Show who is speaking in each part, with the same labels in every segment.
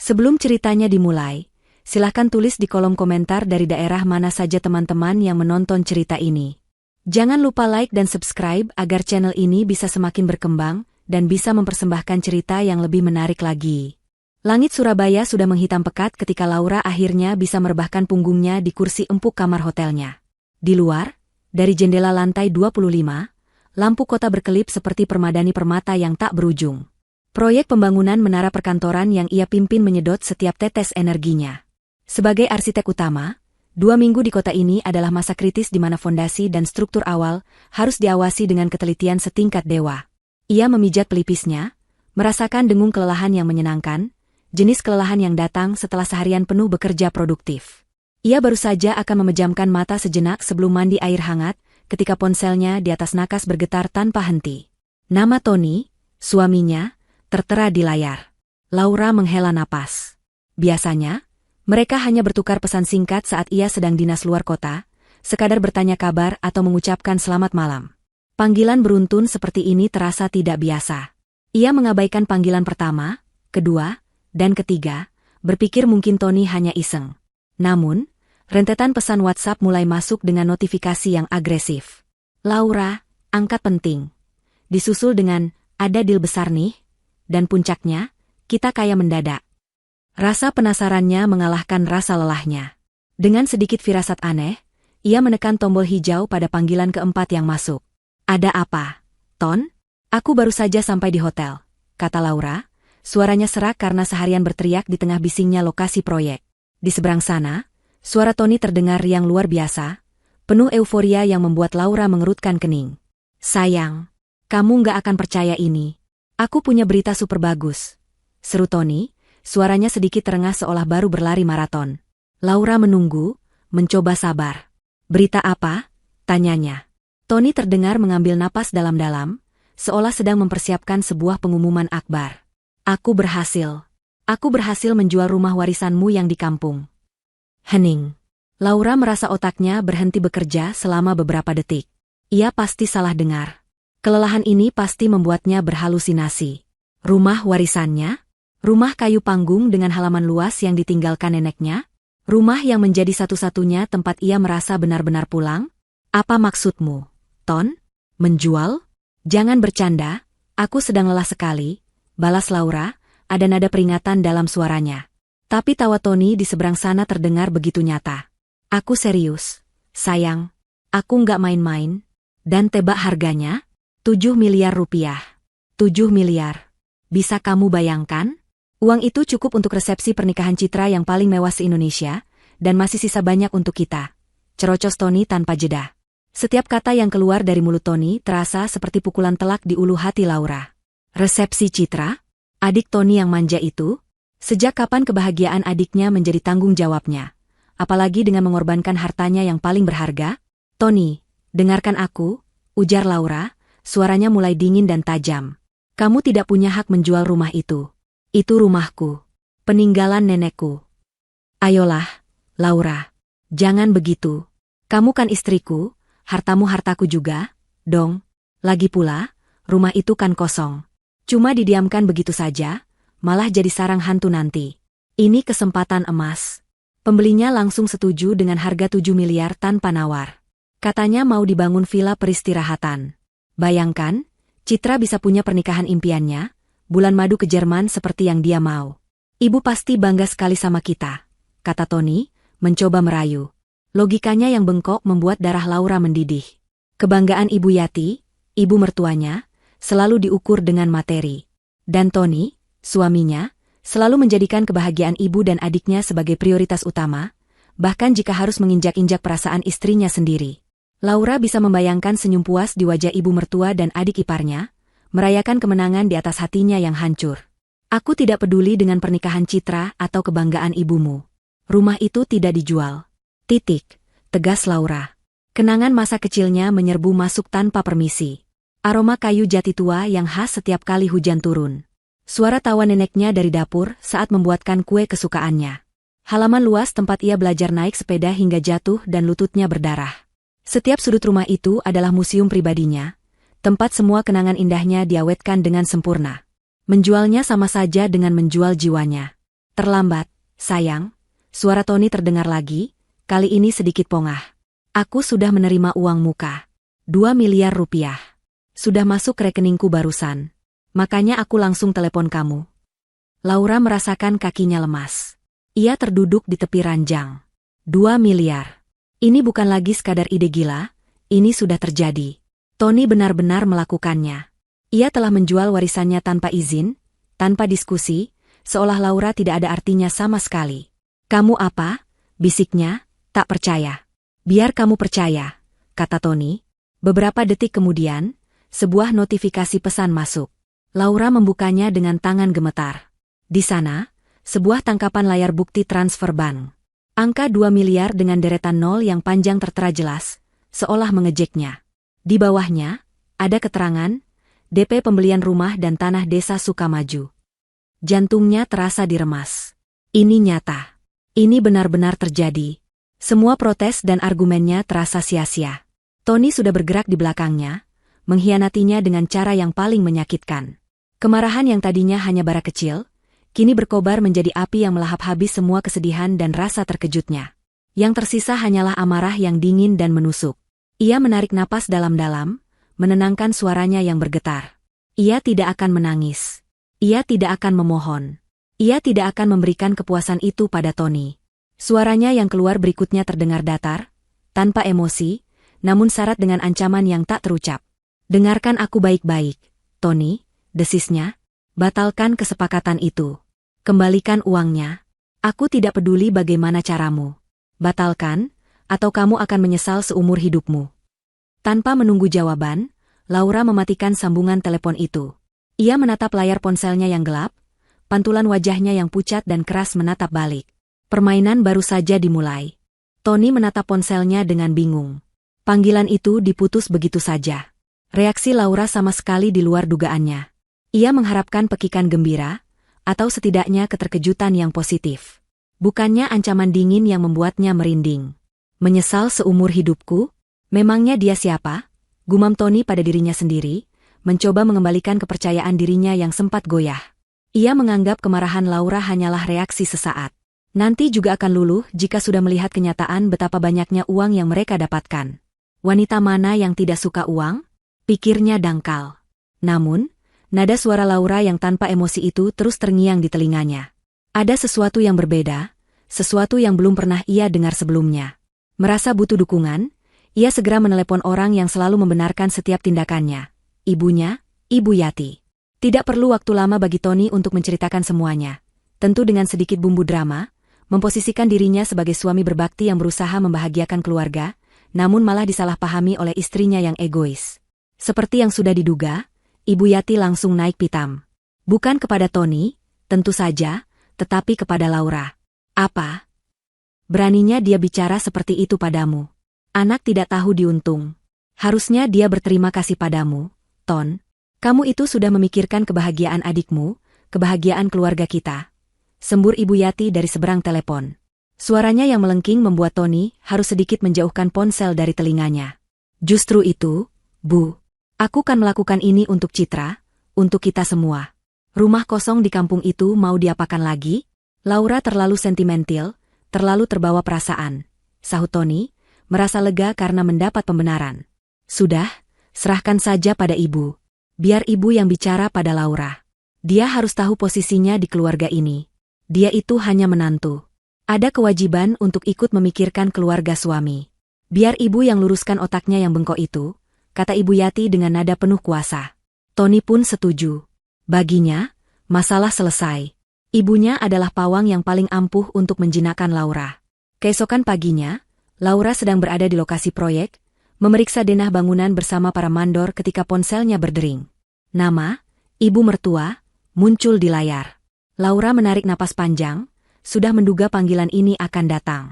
Speaker 1: Sebelum ceritanya dimulai, silahkan tulis di kolom komentar dari daerah mana saja teman-teman yang menonton cerita ini. Jangan lupa like dan subscribe agar channel ini bisa semakin berkembang dan bisa mempersembahkan cerita yang lebih menarik lagi. Langit Surabaya sudah menghitam pekat ketika Laura akhirnya bisa merebahkan punggungnya di kursi empuk kamar hotelnya. Di luar, dari jendela lantai 25, lampu kota berkelip seperti permadani permata yang tak berujung. Proyek pembangunan menara perkantoran yang ia pimpin menyedot setiap tetes energinya. Sebagai arsitek utama, 2 minggu di kota ini adalah masa kritis di mana fondasi dan struktur awal harus diawasi dengan ketelitian setingkat dewa. Ia memijat pelipisnya, merasakan dengung kelelahan yang menyenangkan, jenis kelelahan yang datang setelah seharian penuh bekerja produktif. Ia baru saja akan memejamkan mata sejenak sebelum mandi air hangat, ketika ponselnya di atas nakas bergetar tanpa henti. Nama Tony, suaminya, tertera di layar. Laura menghela napas. Biasanya, mereka hanya bertukar pesan singkat saat ia sedang dinas luar kota, sekadar bertanya kabar atau mengucapkan selamat malam. Panggilan beruntun seperti ini terasa tidak biasa. Ia mengabaikan panggilan pertama, kedua, dan ketiga, berpikir mungkin Tony hanya iseng. Namun, rentetan pesan WhatsApp mulai masuk dengan notifikasi yang agresif. Laura, angkat penting. Disusul dengan, ada deal besar nih, dan puncaknya, kita kaya mendadak. Rasa penasarannya mengalahkan rasa lelahnya. Dengan sedikit firasat aneh, ia menekan tombol hijau pada panggilan keempat yang masuk. Ada apa, Ton? Aku baru saja sampai di hotel, kata Laura. Suaranya serak karena seharian berteriak di tengah bisingnya lokasi proyek. Di seberang sana, suara Tony terdengar yang luar biasa, penuh euforia yang membuat Laura mengerutkan kening. Sayang, kamu nggak akan percaya ini. Aku punya berita super bagus. Seru Tony, suaranya sedikit terengah seolah baru berlari maraton. Laura menunggu, mencoba sabar. Berita apa? Tanyanya. Tony terdengar mengambil napas dalam-dalam, seolah sedang mempersiapkan sebuah pengumuman akbar. Aku berhasil. Aku berhasil menjual rumah warisanmu yang di kampung. Hening. Laura merasa otaknya berhenti bekerja selama beberapa detik. Ia pasti salah dengar. Kelelahan ini pasti membuatnya berhalusinasi. Rumah warisannya? Rumah kayu panggung dengan halaman luas yang ditinggalkan neneknya? Rumah yang menjadi satu-satunya tempat ia merasa benar-benar pulang? Apa maksudmu, Ton? Menjual? Jangan bercanda, aku sedang lelah sekali, balas Laura, ada nada peringatan dalam suaranya. Tapi tawa Tony di seberang sana terdengar begitu nyata. Aku serius, sayang. Aku nggak main-main. Dan tebak harganya? 7 miliar rupiah. 7 miliar. Bisa kamu bayangkan? Uang itu cukup untuk resepsi pernikahan Citra yang paling mewah se-Indonesia, dan masih sisa banyak untuk kita. Cerocos Tony tanpa jeda. Setiap kata yang keluar dari mulut Tony terasa seperti pukulan telak di ulu hati Laura. Resepsi Citra? Adik Tony yang manja itu? Sejak kapan kebahagiaan adiknya menjadi tanggung jawabnya? Apalagi dengan mengorbankan hartanya yang paling berharga? Tony, dengarkan aku, ujar Laura, suaranya mulai dingin dan tajam. Kamu tidak punya hak menjual rumah itu. Itu rumahku. Peninggalan nenekku. Ayolah, Laura. Jangan begitu. Kamu kan istriku, hartamu hartaku juga, dong. Lagi pula, rumah itu kan kosong. Cuma didiamkan begitu saja, malah jadi sarang hantu nanti. Ini kesempatan emas. Pembelinya langsung setuju dengan harga 7 miliar tanpa nawar. Katanya mau dibangun villa peristirahatan. Bayangkan, Citra bisa punya pernikahan impiannya, bulan madu ke Jerman seperti yang dia mau. Ibu pasti bangga sekali sama kita, kata Tony, mencoba merayu. Logikanya yang bengkok membuat darah Laura mendidih. Kebanggaan Ibu Yati, ibu mertuanya, selalu diukur dengan materi. Dan Tony, suaminya, selalu menjadikan kebahagiaan ibu dan adiknya sebagai prioritas utama, bahkan jika harus menginjak-injak perasaan istrinya sendiri. Laura bisa membayangkan senyum puas di wajah ibu mertua dan adik iparnya, merayakan kemenangan di atas hatinya yang hancur. Aku tidak peduli dengan pernikahan Citra atau kebanggaan ibumu. Rumah itu tidak dijual. Titik, tegas Laura. Kenangan masa kecilnya menyerbu masuk tanpa permisi. Aroma kayu jati tua yang khas setiap kali hujan turun. Suara tawa neneknya dari dapur saat membuatkan kue kesukaannya. Halaman luas tempat ia belajar naik sepeda hingga jatuh dan lututnya berdarah. Setiap sudut rumah itu adalah museum pribadinya, tempat semua kenangan indahnya diawetkan dengan sempurna. Menjualnya sama saja dengan menjual jiwanya. Terlambat, sayang. Suara Tony terdengar lagi, kali ini sedikit pongah. Aku sudah menerima uang muka. 2 miliar rupiah. Sudah masuk rekeningku barusan. Makanya aku langsung telepon kamu. Laura merasakan kakinya lemas. Ia terduduk di tepi ranjang. 2 miliar. Ini bukan lagi sekadar ide gila, ini sudah terjadi. Tony benar-benar melakukannya. Ia telah menjual warisannya tanpa izin, tanpa diskusi, seolah Laura tidak ada artinya sama sekali. Kamu apa? Bisiknya, tak percaya. Biar kamu percaya, kata Tony. Beberapa detik kemudian, sebuah notifikasi pesan masuk. Laura membukanya dengan tangan gemetar. Di sana, sebuah tangkapan layar bukti transfer bank. Angka 2 miliar dengan deretan nol yang panjang tertera jelas, seolah mengejeknya. Di bawahnya, ada keterangan, DP pembelian rumah dan tanah desa Sukamaju. Jantungnya terasa diremas. Ini nyata. Ini benar-benar terjadi. Semua protes dan argumennya terasa sia-sia. Tony sudah bergerak di belakangnya, mengkhianatinya dengan cara yang paling menyakitkan. Kemarahan yang tadinya hanya bara kecil, kini berkobar menjadi api yang melahap habis semua kesedihan dan rasa terkejutnya. Yang tersisa hanyalah amarah yang dingin dan menusuk. Ia menarik napas dalam-dalam, menenangkan suaranya yang bergetar. Ia tidak akan menangis. Ia tidak akan memohon. Ia tidak akan memberikan kepuasan itu pada Tony. Suaranya yang keluar berikutnya terdengar datar, tanpa emosi, namun syarat dengan ancaman yang tak terucap. Dengarkan aku baik-baik, Tony, desisnya. Batalkan kesepakatan itu. Kembalikan uangnya. Aku tidak peduli bagaimana caramu. Batalkan, atau kamu akan menyesal seumur hidupmu. Tanpa menunggu jawaban, Laura mematikan sambungan telepon itu. Ia menatap layar ponselnya yang gelap, pantulan wajahnya yang pucat dan keras menatap balik. Permainan baru saja dimulai. Tony menatap ponselnya dengan bingung. Panggilan itu diputus begitu saja. Reaksi Laura sama sekali di luar dugaannya. Ia mengharapkan pekikan gembira, atau setidaknya keterkejutan yang positif. Bukannya ancaman dingin yang membuatnya merinding. Menyesal seumur hidupku? Memangnya dia siapa? Gumam Tony pada dirinya sendiri, mencoba mengembalikan kepercayaan dirinya yang sempat goyah. Ia menganggap kemarahan Laura hanyalah reaksi sesaat. Nanti juga akan luluh jika sudah melihat kenyataan betapa banyaknya uang yang mereka dapatkan. Wanita mana yang tidak suka uang? Pikirnya dangkal. Namun, nada suara Laura yang tanpa emosi itu terus terngiang di telinganya. Ada sesuatu yang berbeda, sesuatu yang belum pernah ia dengar sebelumnya. Merasa butuh dukungan, ia segera menelepon orang yang selalu membenarkan setiap tindakannya. Ibunya, Ibu Yati. Tidak perlu waktu lama bagi Tony untuk menceritakan semuanya. Tentu dengan sedikit bumbu drama, memposisikan dirinya sebagai suami berbakti yang berusaha membahagiakan keluarga, namun malah disalahpahami oleh istrinya yang egois. Seperti yang sudah diduga, Ibu Yati langsung naik pitam. Bukan kepada Tony, tentu saja, tetapi kepada Laura. Apa? Beraninya dia bicara seperti itu padamu. Anak tidak tahu diuntung. Harusnya dia berterima kasih padamu, Ton. Kamu itu sudah memikirkan kebahagiaan adikmu, kebahagiaan keluarga kita. Sembur Ibu Yati dari seberang telepon. Suaranya yang melengking membuat Tony harus sedikit menjauhkan ponsel dari telinganya. Justru itu, Bu. Aku kan melakukan ini untuk Citra, untuk kita semua. Rumah kosong di kampung itu mau diapakan lagi? Laura terlalu sentimental, terlalu terbawa perasaan. Sahut Tony, merasa lega karena mendapat pembenaran. Sudah, serahkan saja pada ibu. Biar ibu yang bicara pada Laura. Dia harus tahu posisinya di keluarga ini. Dia itu hanya menantu. Ada kewajiban untuk ikut memikirkan keluarga suami. Biar ibu yang luruskan otaknya yang bengkok itu, kata Ibu Yati dengan nada penuh kuasa. Tony pun setuju. Baginya, masalah selesai. Ibunya adalah pawang yang paling ampuh untuk menjinakkan Laura. Keesokan paginya, Laura sedang berada di lokasi proyek, memeriksa denah bangunan bersama para mandor ketika ponselnya berdering. Nama, ibu mertua, muncul di layar. Laura menarik napas panjang, sudah menduga panggilan ini akan datang.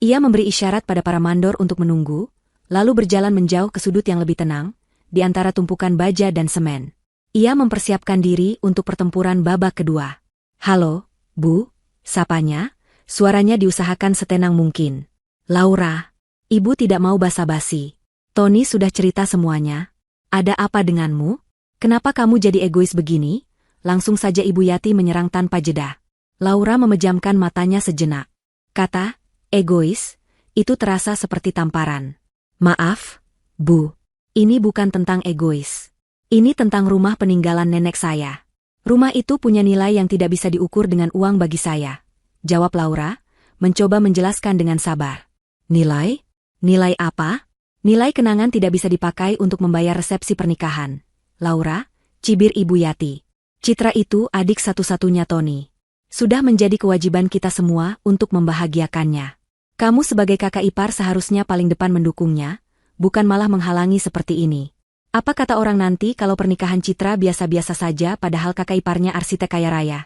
Speaker 1: Ia memberi isyarat pada para mandor untuk menunggu, lalu berjalan menjauh ke sudut yang lebih tenang, di antara tumpukan baja dan semen. Ia mempersiapkan diri untuk pertempuran babak kedua. Halo, Bu, sapanya, suaranya diusahakan setenang mungkin. Laura, ibu tidak mau basa-basi. Tony sudah cerita semuanya. Ada apa denganmu? Kenapa kamu jadi egois begini? Langsung saja Ibu Yati menyerang tanpa jeda. Laura memejamkan matanya sejenak. Kata, egois, itu terasa seperti tamparan. Maaf, Bu. Ini bukan tentang egois. Ini tentang rumah peninggalan nenek saya. Rumah itu punya nilai yang tidak bisa diukur dengan uang bagi saya. Jawab Laura, mencoba menjelaskan dengan sabar. Nilai? Nilai apa? Nilai kenangan tidak bisa dipakai untuk membayar resepsi pernikahan. Laura, cibir Ibu Yati. Citra itu adik satu-satunya Tony. Sudah menjadi kewajiban kita semua untuk membahagiakannya. Kamu sebagai kakak ipar seharusnya paling depan mendukungnya, bukan malah menghalangi seperti ini. Apa kata orang nanti kalau pernikahan Citra biasa-biasa saja padahal kakak iparnya arsitek kaya raya?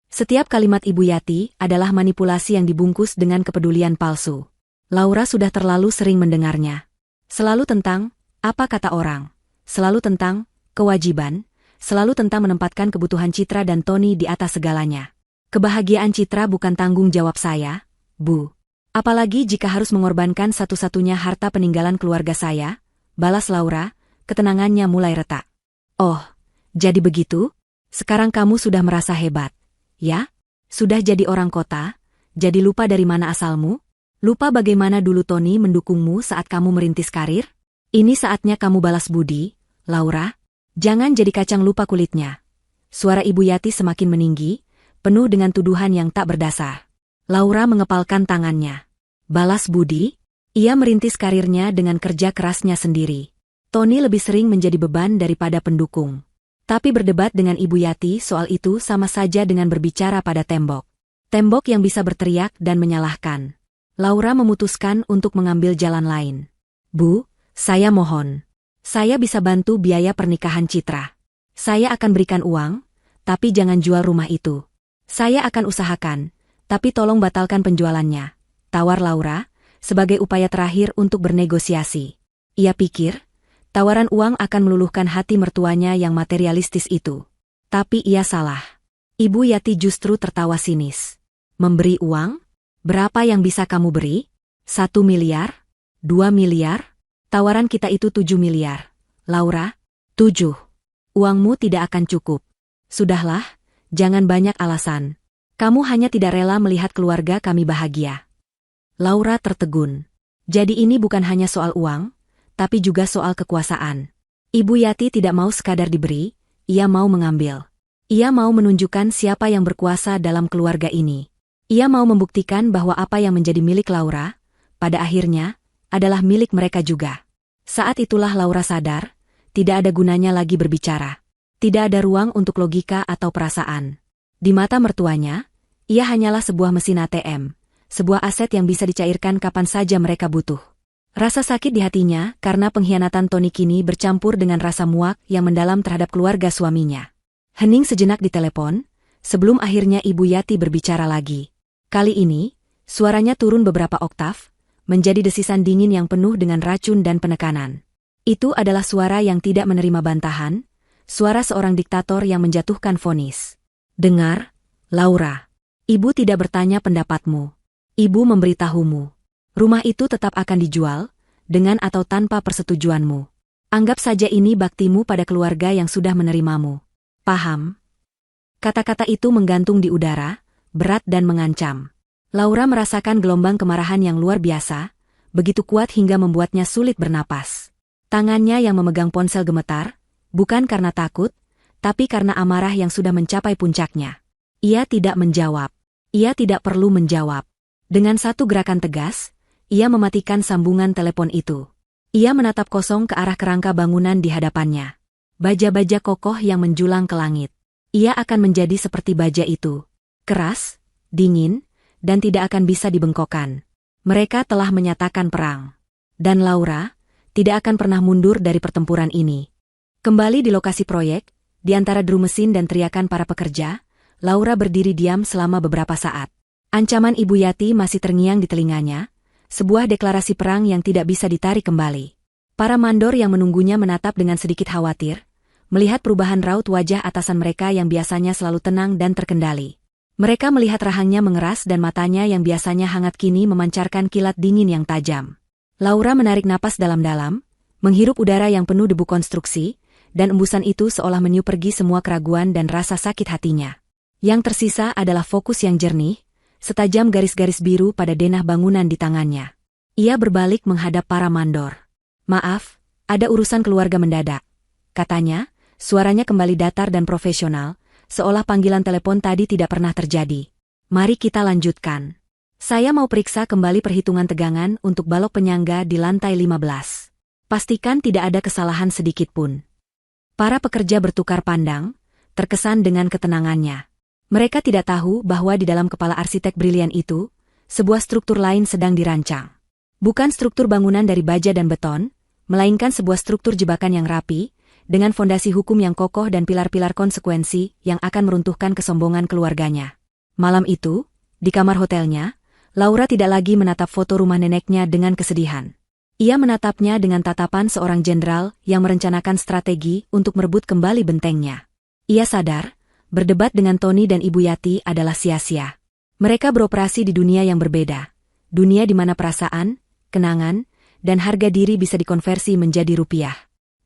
Speaker 1: Setiap kalimat Ibu Yati adalah manipulasi yang dibungkus dengan kepedulian palsu. Laura sudah terlalu sering mendengarnya. Selalu tentang, apa kata orang. Selalu tentang, kewajiban. Selalu tentang menempatkan kebutuhan Citra dan Tony di atas segalanya. Kebahagiaan Citra bukan tanggung jawab saya, Bu. Apalagi jika harus mengorbankan satu-satunya harta peninggalan keluarga saya, balas Laura. Ketenangannya mulai retak. Oh, jadi begitu? Sekarang kamu sudah merasa hebat, ya? Sudah jadi orang kota? Jadi lupa dari mana asalmu? Lupa bagaimana dulu Tony mendukungmu saat kamu merintis karir? Ini saatnya kamu balas budi, Laura. Jangan jadi kacang lupa kulitnya. Suara Ibu Yati semakin meninggi, penuh dengan tuduhan yang tak berdasar. Laura mengepalkan tangannya. Balas budi? Ia merintis karirnya dengan kerja kerasnya sendiri. Tony lebih sering menjadi beban daripada pendukung. Tapi berdebat dengan Ibu Yati soal itu sama saja dengan berbicara pada tembok. Tembok yang bisa berteriak dan menyalahkan. Laura memutuskan untuk mengambil jalan lain. Bu, saya mohon. Saya bisa bantu biaya pernikahan Citra. Saya akan berikan uang, tapi jangan jual rumah itu. Saya akan usahakan, tapi tolong batalkan penjualannya. Tawar Laura, sebagai upaya terakhir untuk bernegosiasi. Ia pikir, tawaran uang akan meluluhkan hati mertuanya yang materialistis itu. Tapi ia salah. Ibu Yati justru tertawa sinis. Memberi uang? Berapa yang bisa kamu beri? 1 miliar? 2 miliar? Tawaran kita itu 7 miliar. Laura, 7. Uangmu tidak akan cukup. Sudahlah, jangan banyak alasan. Kamu hanya tidak rela melihat keluarga kami bahagia. Laura tertegun. Jadi ini bukan hanya soal uang, tapi juga soal kekuasaan. Ibu Yati tidak mau sekadar diberi, ia mau mengambil. Ia mau menunjukkan siapa yang berkuasa dalam keluarga ini. Ia mau membuktikan bahwa apa yang menjadi milik Laura, pada akhirnya, adalah milik mereka juga. Saat itulah Laura sadar, tidak ada gunanya lagi berbicara. Tidak ada ruang untuk logika atau perasaan. Di mata mertuanya, ia hanyalah sebuah mesin ATM, sebuah aset yang bisa dicairkan kapan saja mereka butuh. Rasa sakit di hatinya karena pengkhianatan Tony kini bercampur dengan rasa muak yang mendalam terhadap keluarga suaminya. Hening sejenak di telepon, sebelum akhirnya Ibu Yati berbicara lagi. Kali ini, suaranya turun beberapa oktav, menjadi desisan dingin yang penuh dengan racun dan penekanan. Itu adalah suara yang tidak menerima bantahan, suara seorang diktator yang menjatuhkan vonis. Dengar, Laura. Ibu tidak bertanya pendapatmu. Ibu memberitahumu. Rumah itu tetap akan dijual, dengan atau tanpa persetujuanmu. Anggap saja ini baktimu pada keluarga yang sudah menerimamu. Paham? Kata-kata itu menggantung di udara, berat dan mengancam. Laura merasakan gelombang kemarahan yang luar biasa, begitu kuat hingga membuatnya sulit bernapas. Tangannya yang memegang ponsel gemetar, bukan karena takut, tapi karena amarah yang sudah mencapai puncaknya. Ia tidak menjawab. Ia tidak perlu menjawab. Dengan satu gerakan tegas, ia mematikan sambungan telepon itu. Ia menatap kosong ke arah kerangka bangunan di hadapannya. Baja-baja kokoh yang menjulang ke langit. Ia akan menjadi seperti baja itu. Keras, dingin, dan tidak akan bisa dibengkokkan. Mereka telah menyatakan perang. Dan Laura tidak akan pernah mundur dari pertempuran ini. Kembali di lokasi proyek, di antara deru mesin dan teriakan para pekerja, Laura berdiri diam selama beberapa saat. Ancaman Ibu Yati masih terngiang di telinganya, sebuah deklarasi perang yang tidak bisa ditarik kembali. Para mandor yang menunggunya menatap dengan sedikit khawatir, melihat perubahan raut wajah atasan mereka yang biasanya selalu tenang dan terkendali. Mereka melihat rahangnya mengeras dan matanya yang biasanya hangat kini memancarkan kilat dingin yang tajam. Laura menarik napas dalam-dalam, menghirup udara yang penuh debu konstruksi, dan embusan itu seolah meniup pergi semua keraguan dan rasa sakit hatinya. Yang tersisa adalah fokus yang jernih, setajam garis-garis biru pada denah bangunan di tangannya. Ia berbalik menghadap para mandor. "Maaf, ada urusan keluarga mendadak," katanya, suaranya kembali datar dan profesional, seolah panggilan telepon tadi tidak pernah terjadi. "Mari kita lanjutkan. Saya mau periksa kembali perhitungan tegangan untuk balok penyangga di lantai 15. Pastikan tidak ada kesalahan sedikit pun." Para pekerja bertukar pandang, terkesan dengan ketenangannya. Mereka tidak tahu bahwa di dalam kepala arsitek brilian itu, sebuah struktur lain sedang dirancang. Bukan struktur bangunan dari baja dan beton, melainkan sebuah struktur jebakan yang rapi, dengan fondasi hukum yang kokoh dan pilar-pilar konsekuensi yang akan meruntuhkan kesombongan keluarganya. Malam itu, di kamar hotelnya, Laura tidak lagi menatap foto rumah neneknya dengan kesedihan. Ia menatapnya dengan tatapan seorang jenderal yang merencanakan strategi untuk merebut kembali bentengnya. Ia sadar, berdebat dengan Tony dan Ibu Yati adalah sia-sia. Mereka beroperasi di dunia yang berbeda. Dunia di mana perasaan, kenangan, dan harga diri bisa dikonversi menjadi rupiah.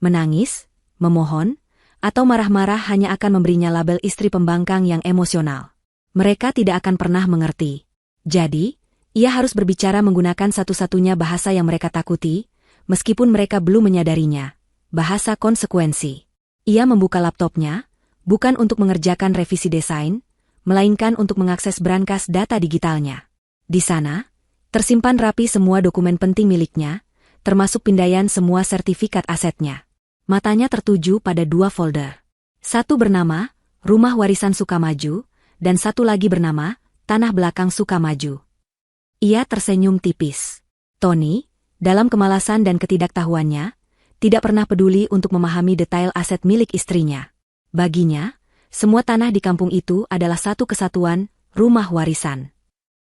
Speaker 1: Menangis, memohon, atau marah-marah hanya akan memberinya label istri pembangkang yang emosional. Mereka tidak akan pernah mengerti. Jadi, ia harus berbicara menggunakan satu-satunya bahasa yang mereka takuti, meskipun mereka belum menyadarinya. Bahasa konsekuensi. Ia membuka laptopnya, bukan untuk mengerjakan revisi desain, melainkan untuk mengakses brankas data digitalnya. Di sana, tersimpan rapi semua dokumen penting miliknya, termasuk pindaian semua sertifikat asetnya. Matanya tertuju pada dua folder. Satu bernama, Rumah Warisan Sukamaju, dan satu lagi bernama, Tanah Belakang Sukamaju. Ia tersenyum tipis. Tony, dalam kemalasan dan ketidaktahuannya, tidak pernah peduli untuk memahami detail aset milik istrinya. Baginya, semua tanah di kampung itu adalah satu kesatuan, rumah warisan.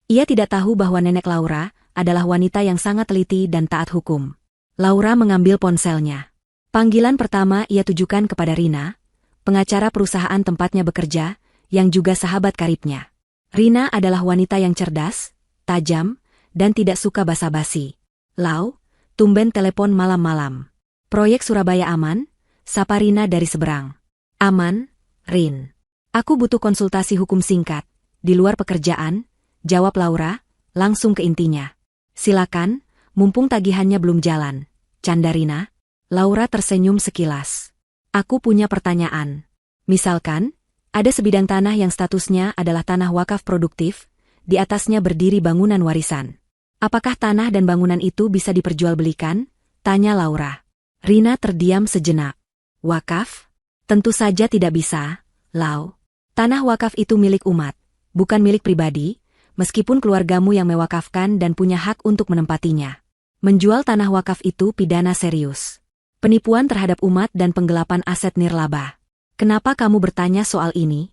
Speaker 1: Ia tidak tahu bahwa nenek Laura adalah wanita yang sangat teliti dan taat hukum. Laura mengambil ponselnya. Panggilan pertama ia tujukan kepada Rina, pengacara perusahaan tempatnya bekerja, yang juga sahabat karibnya. Rina adalah wanita yang cerdas, tajam, dan tidak suka basa-basi. "Lau, tumben telepon malam-malam. Proyek Surabaya aman?" sapa Rina dari seberang. "Aman, Rin. Aku butuh konsultasi hukum singkat, di luar pekerjaan," jawab Laura, langsung ke intinya. "Silakan, mumpung tagihannya belum jalan," canda Rina. Laura tersenyum sekilas. "Aku punya pertanyaan. Misalkan, ada sebidang tanah yang statusnya adalah tanah wakaf produktif, di atasnya berdiri bangunan warisan. Apakah tanah dan bangunan itu bisa diperjualbelikan?" tanya Laura. Rina terdiam sejenak. "Wakaf? Tentu saja tidak bisa, Lau. Tanah wakaf itu milik umat, bukan milik pribadi, meskipun keluargamu yang mewakafkan dan punya hak untuk menempatinya. Menjual tanah wakaf itu pidana serius. Penipuan terhadap umat dan penggelapan aset nirlaba. Kenapa kamu bertanya soal ini?"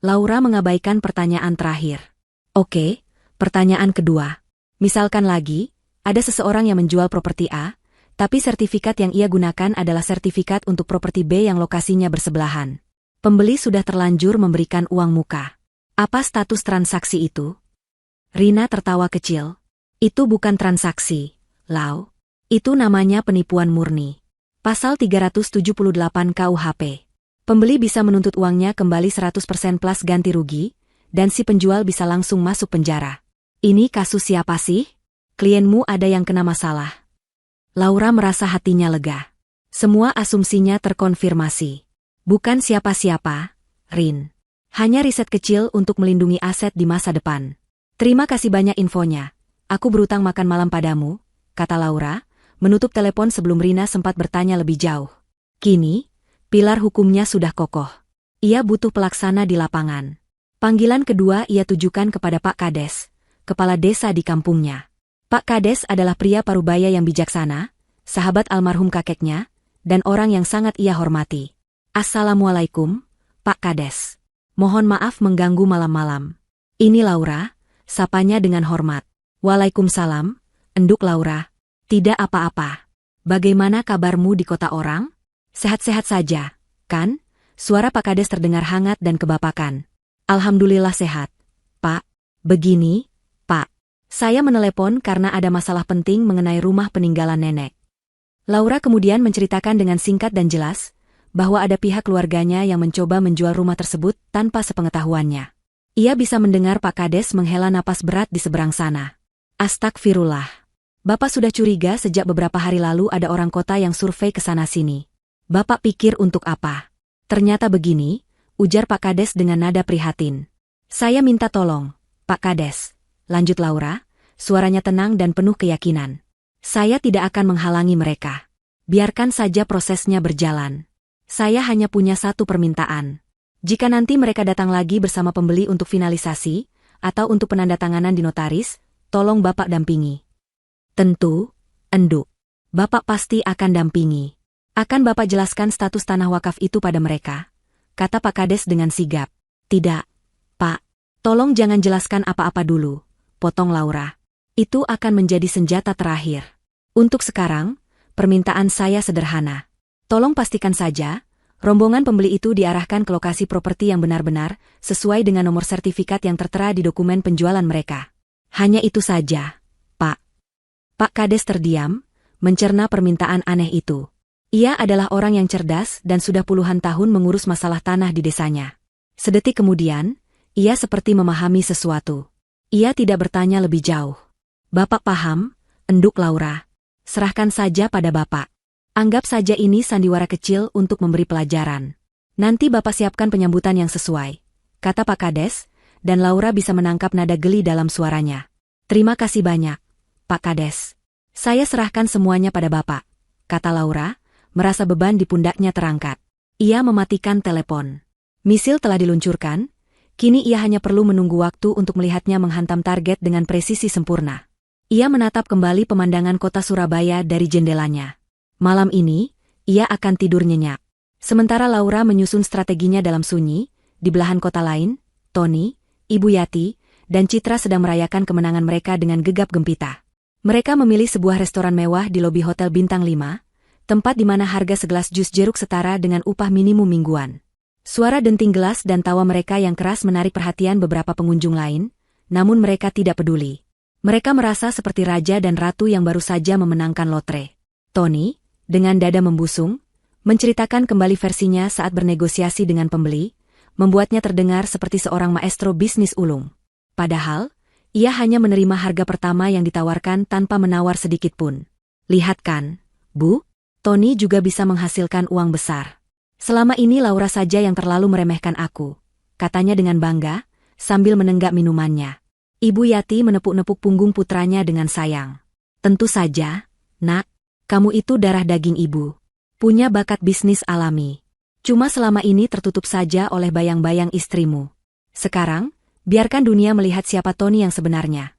Speaker 1: Laura mengabaikan pertanyaan terakhir. "Oke, pertanyaan kedua. Misalkan lagi, ada seseorang yang menjual properti A, tapi sertifikat yang ia gunakan adalah sertifikat untuk properti B yang lokasinya bersebelahan. Pembeli sudah terlanjur memberikan uang muka. Apa status transaksi itu?" Rina tertawa kecil. "Itu bukan transaksi, Lau. Itu namanya penipuan murni. Pasal 378 KUHP. Pembeli bisa menuntut uangnya kembali 100% plus ganti rugi, dan si penjual bisa langsung masuk penjara. Ini kasus siapa sih? Klienmu ada yang kena masalah?" Laura merasa hatinya lega. Semua asumsinya terkonfirmasi. Bukan siapa-siapa, Rin. Hanya riset kecil untuk melindungi aset di masa depan. "Terima kasih banyak infonya. Aku berutang makan malam padamu," kata Laura, menutup telepon sebelum Rina sempat bertanya lebih jauh. Kini, pilar hukumnya sudah kokoh. Ia butuh pelaksana di lapangan. Panggilan kedua ia tujukan kepada Pak Kades, kepala desa di kampungnya. Pak Kades adalah pria parubaya yang bijaksana, sahabat almarhum kakeknya, dan orang yang sangat ia hormati. "Assalamualaikum, Pak Kades. Mohon maaf mengganggu malam-malam. Ini Laura," sapanya dengan hormat. "Waalaikumsalam," enduk Laura. "Tidak apa-apa. Bagaimana kabarmu di kota orang? Sehat-sehat saja, kan?" Suara Pak Kades terdengar hangat dan kebapakan. "Alhamdulillah sehat, Pak. Begini, Pak. Saya menelepon karena ada masalah penting mengenai rumah peninggalan nenek." Laura kemudian menceritakan dengan singkat dan jelas, bahwa ada pihak keluarganya yang mencoba menjual rumah tersebut tanpa sepengetahuannya. Ia bisa mendengar Pak Kades menghela napas berat di seberang sana. Astagfirullah. Bapak sudah curiga sejak beberapa hari lalu ada orang kota yang survei ke sana-sini. Bapak pikir untuk apa? Ternyata begini, ujar Pak Kades dengan nada prihatin. Saya minta tolong, Pak Kades. Lanjut Laura, suaranya tenang dan penuh keyakinan. Saya tidak akan menghalangi mereka. Biarkan saja prosesnya berjalan. Saya hanya punya satu permintaan. Jika nanti mereka datang lagi bersama pembeli untuk finalisasi, atau untuk penandatanganan di notaris, tolong Bapak dampingi. Tentu, Enduk. Bapak pasti akan dampingi. Akan Bapak jelaskan status tanah wakaf itu pada mereka, kata Pak Kades dengan sigap. Tidak, Pak. Tolong jangan jelaskan apa-apa dulu, potong Laura. Itu akan menjadi senjata terakhir. Untuk sekarang, permintaan saya sederhana. Tolong pastikan saja, rombongan pembeli itu diarahkan ke lokasi properti yang benar-benar sesuai dengan nomor sertifikat yang tertera di dokumen penjualan mereka. Hanya itu saja, Pak. Pak Kades terdiam, mencerna permintaan aneh itu. Ia adalah orang yang cerdas dan sudah puluhan tahun mengurus masalah tanah di desanya. Sedetik kemudian, ia seperti memahami sesuatu. Ia tidak bertanya lebih jauh. Bapak paham, Enduk Laura. Serahkan saja pada Bapak. Anggap saja ini sandiwara kecil untuk memberi pelajaran. Nanti Bapak siapkan penyambutan yang sesuai, kata Pak Kades, dan Laura bisa menangkap nada geli dalam suaranya. Terima kasih banyak, Pak Kades. Saya serahkan semuanya pada Bapak, kata Laura, merasa beban di pundaknya terangkat. Ia mematikan telepon. Misil telah diluncurkan, kini ia hanya perlu menunggu waktu untuk melihatnya menghantam target dengan presisi sempurna. Ia menatap kembali pemandangan kota Surabaya dari jendelanya. Malam ini, ia akan tidur nyenyak. Sementara Laura menyusun strateginya dalam sunyi, di belahan kota lain, Tony, Ibu Yati, dan Citra sedang merayakan kemenangan mereka dengan gegap gempita. Mereka memilih sebuah restoran mewah di lobi Hotel Bintang 5, tempat di mana harga segelas jus jeruk setara dengan upah minimum mingguan. Suara denting gelas dan tawa mereka yang keras menarik perhatian beberapa pengunjung lain, namun mereka tidak peduli. Mereka merasa seperti raja dan ratu yang baru saja memenangkan lotre. Tony, dengan dada membusung, menceritakan kembali versinya saat bernegosiasi dengan pembeli, membuatnya terdengar seperti seorang maestro bisnis ulung. Padahal, ia hanya menerima harga pertama yang ditawarkan tanpa menawar sedikit pun. Lihat kan, Bu, Tony juga bisa menghasilkan uang besar. Selama ini Laura saja yang terlalu meremehkan aku, katanya dengan bangga, sambil menenggak minumannya. Ibu Yati menepuk-nepuk punggung putranya dengan sayang. Tentu saja, Nak. Kamu itu darah daging ibu. Punya bakat bisnis alami. Cuma selama ini tertutup saja oleh bayang-bayang istrimu. Sekarang, biarkan dunia melihat siapa Tony yang sebenarnya.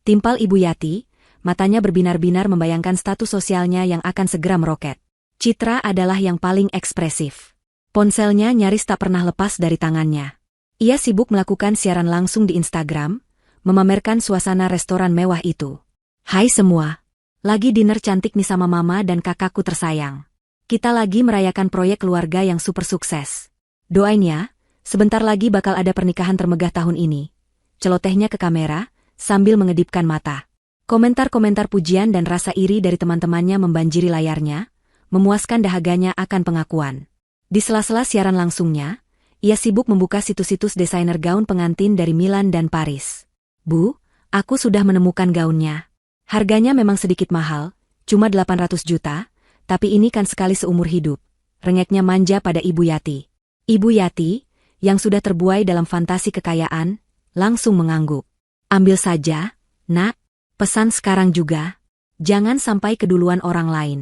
Speaker 1: Timpal Ibu Yati, matanya berbinar-binar membayangkan status sosialnya yang akan segera meroket. Citra adalah yang paling ekspresif. Ponselnya nyaris tak pernah lepas dari tangannya. Ia sibuk melakukan siaran langsung di Instagram, memamerkan suasana restoran mewah itu. Hai semua. Lagi dinner cantik nih sama mama dan kakakku tersayang. Kita lagi merayakan proyek keluarga yang super sukses. Doain ya, sebentar lagi bakal ada pernikahan termegah tahun ini. Celotehnya ke kamera, sambil mengedipkan mata. Komentar-komentar pujian dan rasa iri dari teman-temannya membanjiri layarnya, memuaskan dahaganya akan pengakuan. Di sela-sela siaran langsungnya, ia sibuk membuka situs-situs desainer gaun pengantin dari Milan dan Paris. Bu, aku sudah menemukan gaunnya. Harganya memang sedikit mahal, cuma 800 juta, tapi ini kan sekali seumur hidup. Rengeknya manja pada Ibu Yati. Ibu Yati, yang sudah terbuai dalam fantasi kekayaan, langsung mengangguk. Ambil saja, Nak, pesan sekarang juga. Jangan sampai keduluan orang lain.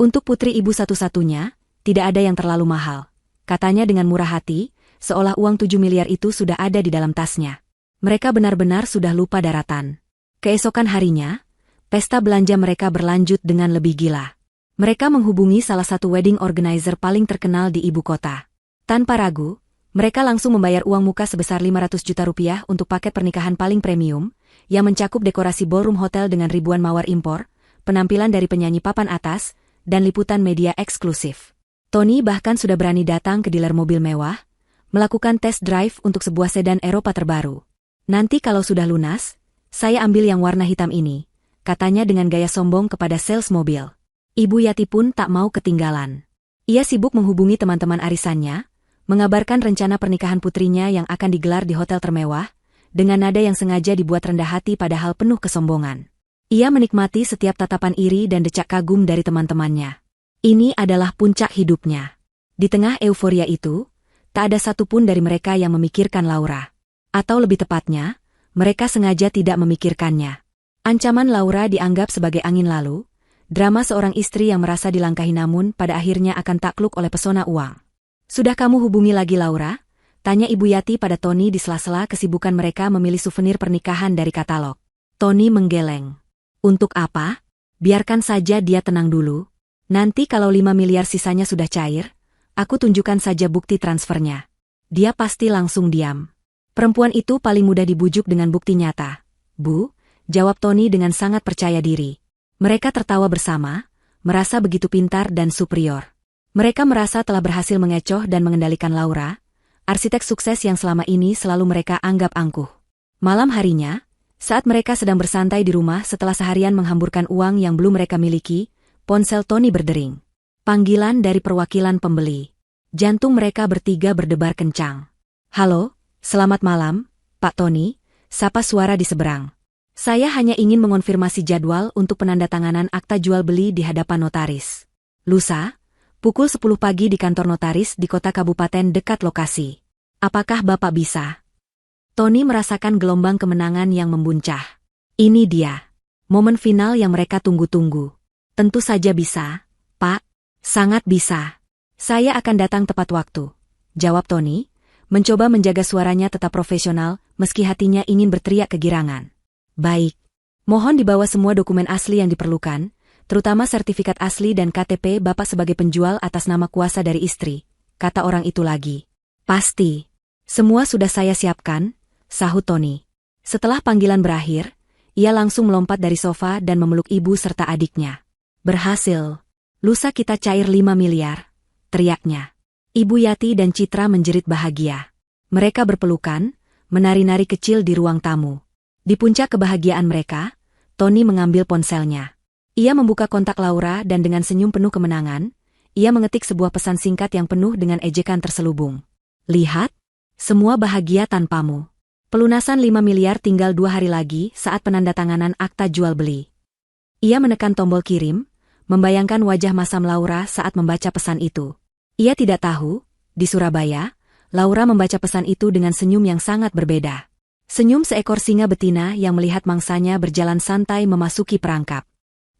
Speaker 1: Untuk putri ibu satu-satunya, tidak ada yang terlalu mahal. Katanya dengan murah hati, seolah uang 7 miliar itu sudah ada di dalam tasnya. Mereka benar-benar sudah lupa daratan. Keesokan harinya, pesta belanja mereka berlanjut dengan lebih gila. Mereka menghubungi salah satu wedding organizer paling terkenal di ibu kota. Tanpa ragu, mereka langsung membayar uang muka sebesar 500 juta rupiah untuk paket pernikahan paling premium, yang mencakup dekorasi ballroom hotel dengan ribuan mawar impor, penampilan dari penyanyi papan atas, dan liputan media eksklusif. Tony bahkan sudah berani datang ke dealer mobil mewah, melakukan test drive untuk sebuah sedan Eropa terbaru. Nanti kalau sudah lunas, saya ambil yang warna hitam ini, katanya dengan gaya sombong kepada sales mobil. Ibu Yati pun tak mau ketinggalan. Ia sibuk menghubungi teman-teman arisannya, mengabarkan rencana pernikahan putrinya yang akan digelar di hotel termewah, dengan nada yang sengaja dibuat rendah hati padahal penuh kesombongan. Ia menikmati setiap tatapan iri dan decak kagum dari teman-temannya. Ini adalah puncak hidupnya. Di tengah euforia itu, tak ada satupun dari mereka yang memikirkan Laura. Atau lebih tepatnya, mereka sengaja tidak memikirkannya. Ancaman Laura dianggap sebagai angin lalu, drama seorang istri yang merasa dilangkahi namun pada akhirnya akan takluk oleh pesona uang. "Sudah kamu hubungi lagi Laura?" tanya Ibu Yati pada Tony di sela-sela kesibukan mereka memilih souvenir pernikahan dari katalog. Tony menggeleng. "Untuk apa? Biarkan saja dia tenang dulu. Nanti kalau 5 miliar sisanya sudah cair, aku tunjukkan saja bukti transfernya. Dia pasti langsung diam." "Perempuan itu paling mudah dibujuk dengan bukti nyata, Bu," jawab Tony dengan sangat percaya diri. Mereka tertawa bersama, merasa begitu pintar dan superior. Mereka merasa telah berhasil mengecoh dan mengendalikan Laura, arsitek sukses yang selama ini selalu mereka anggap angkuh. Malam harinya, saat mereka sedang bersantai di rumah setelah seharian menghamburkan uang yang belum mereka miliki, ponsel Tony berdering. Panggilan dari perwakilan pembeli. Jantung mereka bertiga berdebar kencang. "Halo, selamat malam, Pak Tony," sapa suara di seberang. "Saya hanya ingin mengonfirmasi jadwal untuk penandatanganan akta jual beli di hadapan notaris. Lusa, pukul 10 pagi di kantor notaris di kota kabupaten dekat lokasi. Apakah Bapak bisa?" Tony merasakan gelombang kemenangan yang membuncah. Ini dia. Momen final yang mereka tunggu-tunggu. "Tentu saja bisa, Pak. Sangat bisa. Saya akan datang tepat waktu," jawab Tony, mencoba menjaga suaranya tetap profesional meski hatinya ingin berteriak kegirangan. "Baik. Mohon dibawa semua dokumen asli yang diperlukan, terutama sertifikat asli dan KTP Bapak sebagai penjual atas nama kuasa dari istri," kata orang itu lagi. "Pasti. Semua sudah saya siapkan," sahut Tony. Setelah panggilan berakhir, ia langsung melompat dari sofa dan memeluk ibu serta adiknya. "Berhasil. Lusa kita cair 5 miliar, teriaknya. Ibu Yati dan Citra menjerit bahagia. Mereka berpelukan, menari-nari kecil di ruang tamu. Di puncak kebahagiaan mereka, Tony mengambil ponselnya. Ia membuka kontak Laura dan dengan senyum penuh kemenangan, ia mengetik sebuah pesan singkat yang penuh dengan ejekan terselubung. "Lihat, semua bahagia tanpamu. Pelunasan 5 miliar tinggal 2 hari lagi saat penandatanganan akta jual beli." Ia menekan tombol kirim, membayangkan wajah masam Laura saat membaca pesan itu. Ia tidak tahu, di Surabaya, Laura membaca pesan itu dengan senyum yang sangat berbeda. Senyum seekor singa betina yang melihat mangsanya berjalan santai memasuki perangkap.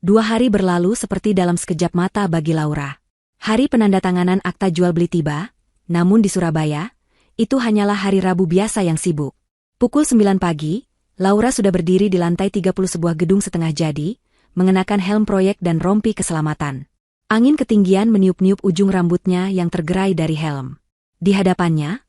Speaker 1: 2 hari berlalu seperti dalam sekejap mata bagi Laura. Hari penandatanganan akta jual beli tiba, namun di Surabaya, itu hanyalah hari Rabu biasa yang sibuk. Pukul 9 pagi, Laura sudah berdiri di lantai 30 sebuah gedung setengah jadi, mengenakan helm proyek dan rompi keselamatan. Angin ketinggian meniup-niup ujung rambutnya yang tergerai dari helm. Di hadapannya,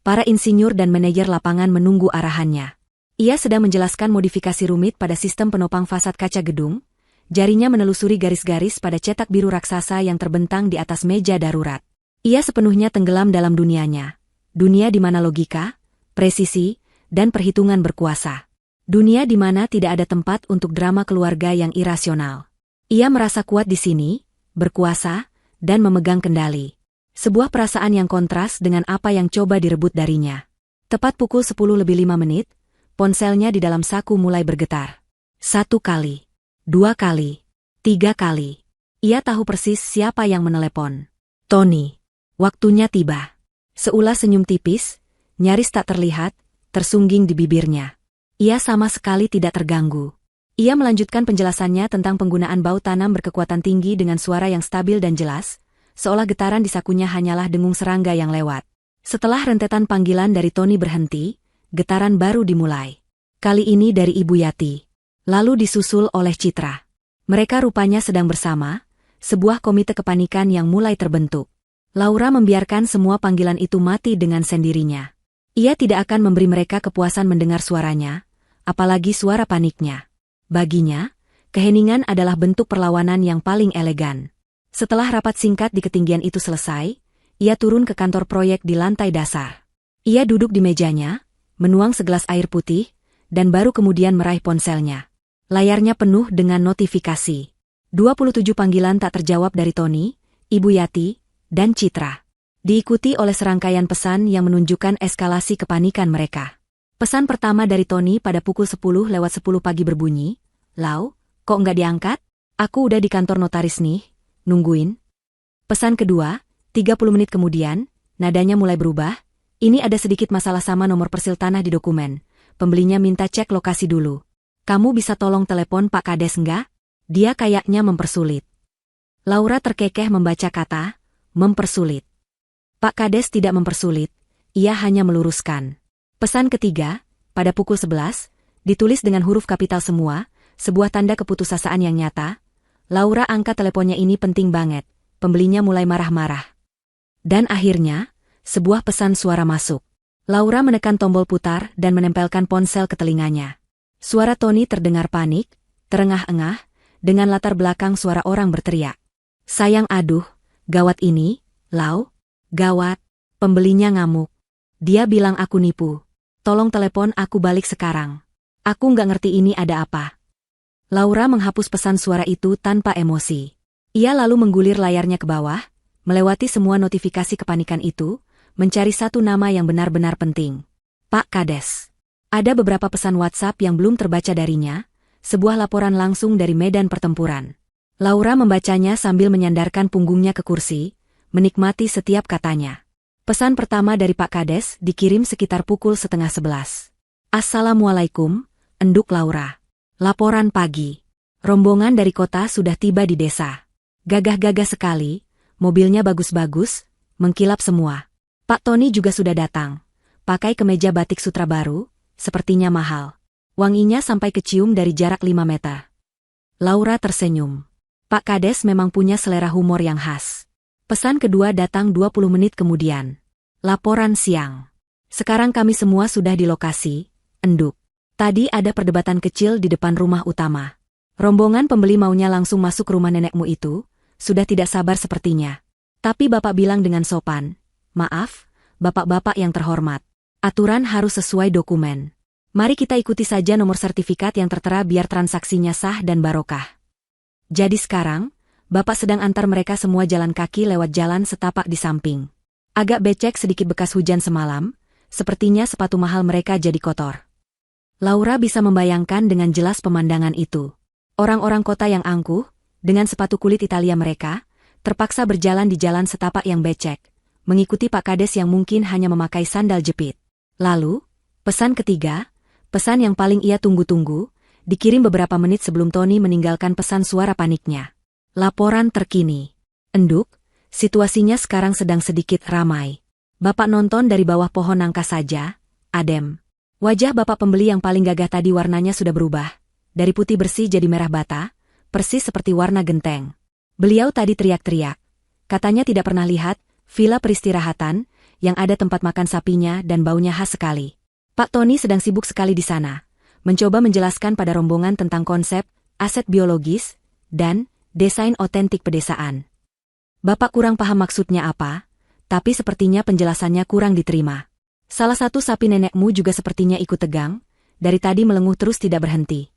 Speaker 1: para insinyur dan manajer lapangan menunggu arahannya. Ia sedang menjelaskan modifikasi rumit pada sistem penopang fasad kaca gedung, jarinya menelusuri garis-garis pada cetak biru raksasa yang terbentang di atas meja darurat. Ia sepenuhnya tenggelam dalam dunianya. Dunia di mana logika, presisi, dan perhitungan berkuasa. Dunia di mana tidak ada tempat untuk drama keluarga yang irasional. Ia merasa kuat di sini, berkuasa, dan memegang kendali. Sebuah perasaan yang kontras dengan apa yang coba direbut darinya. Tepat pukul 10:05, ponselnya di dalam saku mulai bergetar. 1 kali, 2 kali, 3 kali. Ia tahu persis siapa yang menelepon. Tony. Waktunya tiba. Seulas senyum tipis, nyaris tak terlihat, tersungging di bibirnya. Ia sama sekali tidak terganggu. Ia melanjutkan penjelasannya tentang penggunaan bau tanam berkekuatan tinggi dengan suara yang stabil dan jelas, seolah getaran di sakunya hanyalah dengung serangga yang lewat. Setelah rentetan panggilan dari Tony berhenti, getaran baru dimulai. Kali ini dari Ibu Yati. Lalu disusul oleh Citra. Mereka rupanya sedang bersama, sebuah komite kepanikan yang mulai terbentuk. Laura membiarkan semua panggilan itu mati dengan sendirinya. Ia tidak akan memberi mereka kepuasan mendengar suaranya, apalagi suara paniknya. Baginya, keheningan adalah bentuk perlawanan yang paling elegan. Setelah rapat singkat di ketinggian itu selesai, ia turun ke kantor proyek di lantai dasar. Ia duduk di mejanya, menuang segelas air putih, dan baru kemudian meraih ponselnya. Layarnya penuh dengan notifikasi. 27 panggilan tak terjawab dari Tony, Ibu Yati, dan Citra. Diikuti oleh serangkaian pesan yang menunjukkan eskalasi kepanikan mereka. Pesan pertama dari Tony pada pukul 10:10 pagi berbunyi, "Lau, kok nggak diangkat? Aku udah di kantor notaris nih, nungguin." Pesan kedua, 30 menit kemudian, nadanya mulai berubah. "Ini ada sedikit masalah sama nomor persil tanah di dokumen. Pembelinya minta cek lokasi dulu. Kamu bisa tolong telepon Pak Kades nggak? Dia kayaknya mempersulit." Laura terkekeh membaca kata, mempersulit. Pak Kades tidak mempersulit, ia hanya meluruskan. Pesan ketiga, pada pukul 11, ditulis dengan huruf kapital semua, sebuah tanda keputusasaan yang nyata. Laura angkat teleponnya, ini penting banget. Pembelinya mulai marah-marah. Dan akhirnya, sebuah pesan suara masuk. Laura menekan tombol putar dan menempelkan ponsel ke telinganya. Suara Tony terdengar panik, terengah-engah, dengan latar belakang suara orang berteriak. "Sayang, aduh, gawat ini, Lau, gawat." Pembelinya ngamuk. "Dia bilang aku nipu. Tolong telepon aku balik sekarang. Aku nggak ngerti ini ada apa." Laura menghapus pesan suara itu tanpa emosi. Ia lalu menggulir layarnya ke bawah, melewati semua notifikasi kepanikan itu, mencari satu nama yang benar-benar penting. Pak Kades. Ada beberapa pesan WhatsApp yang belum terbaca darinya, sebuah laporan langsung dari medan pertempuran. Laura membacanya sambil menyandarkan punggungnya ke kursi, menikmati setiap katanya. Pesan pertama dari Pak Kades dikirim sekitar pukul 10:30. "Assalamualaikum, Enduk Laura. Laporan pagi. Rombongan dari kota sudah tiba di desa. Gagah-gagah sekali, mobilnya bagus-bagus, mengkilap semua. Pak Tony juga sudah datang. Pakai kemeja batik sutra baru, sepertinya mahal. Wanginya sampai kecium dari jarak 5 meter." Laura tersenyum. Pak Kades memang punya selera humor yang khas. Pesan kedua datang 20 menit kemudian. "Laporan siang. Sekarang kami semua sudah di lokasi, Enduk. Tadi ada perdebatan kecil di depan rumah utama. Rombongan pembeli maunya langsung masuk rumah nenekmu itu, sudah tidak sabar sepertinya. Tapi Bapak bilang dengan sopan, 'Maaf, Bapak-bapak yang terhormat. Aturan harus sesuai dokumen. Mari kita ikuti saja nomor sertifikat yang tertera biar transaksinya sah dan barokah.' Jadi sekarang, Bapak sedang antar mereka semua jalan kaki lewat jalan setapak di samping. Agak becek sedikit bekas hujan semalam, sepertinya sepatu mahal mereka jadi kotor." Laura bisa membayangkan dengan jelas pemandangan itu. Orang-orang kota yang angkuh, dengan sepatu kulit Italia mereka, terpaksa berjalan di jalan setapak yang becek, mengikuti Pak Kades yang mungkin hanya memakai sandal jepit. Lalu, pesan ketiga, pesan yang paling ia tunggu-tunggu, dikirim beberapa menit sebelum Tony meninggalkan pesan suara paniknya. "Laporan terkini. Enduk, situasinya sekarang sedang sedikit ramai. Bapak nonton dari bawah pohon nangka saja, adem. Wajah bapak pembeli yang paling gagah tadi warnanya sudah berubah, dari putih bersih jadi merah bata, persis seperti warna genteng. Beliau tadi teriak-teriak. Katanya tidak pernah lihat villa peristirahatan, yang ada tempat makan sapinya dan baunya khas sekali. Pak Tony sedang sibuk sekali di sana, mencoba menjelaskan pada rombongan tentang konsep, aset biologis, dan desain otentik pedesaan. Bapak kurang paham maksudnya apa, tapi sepertinya penjelasannya kurang diterima. Salah satu sapi nenekmu juga sepertinya ikut tegang, dari tadi melenguh terus tidak berhenti."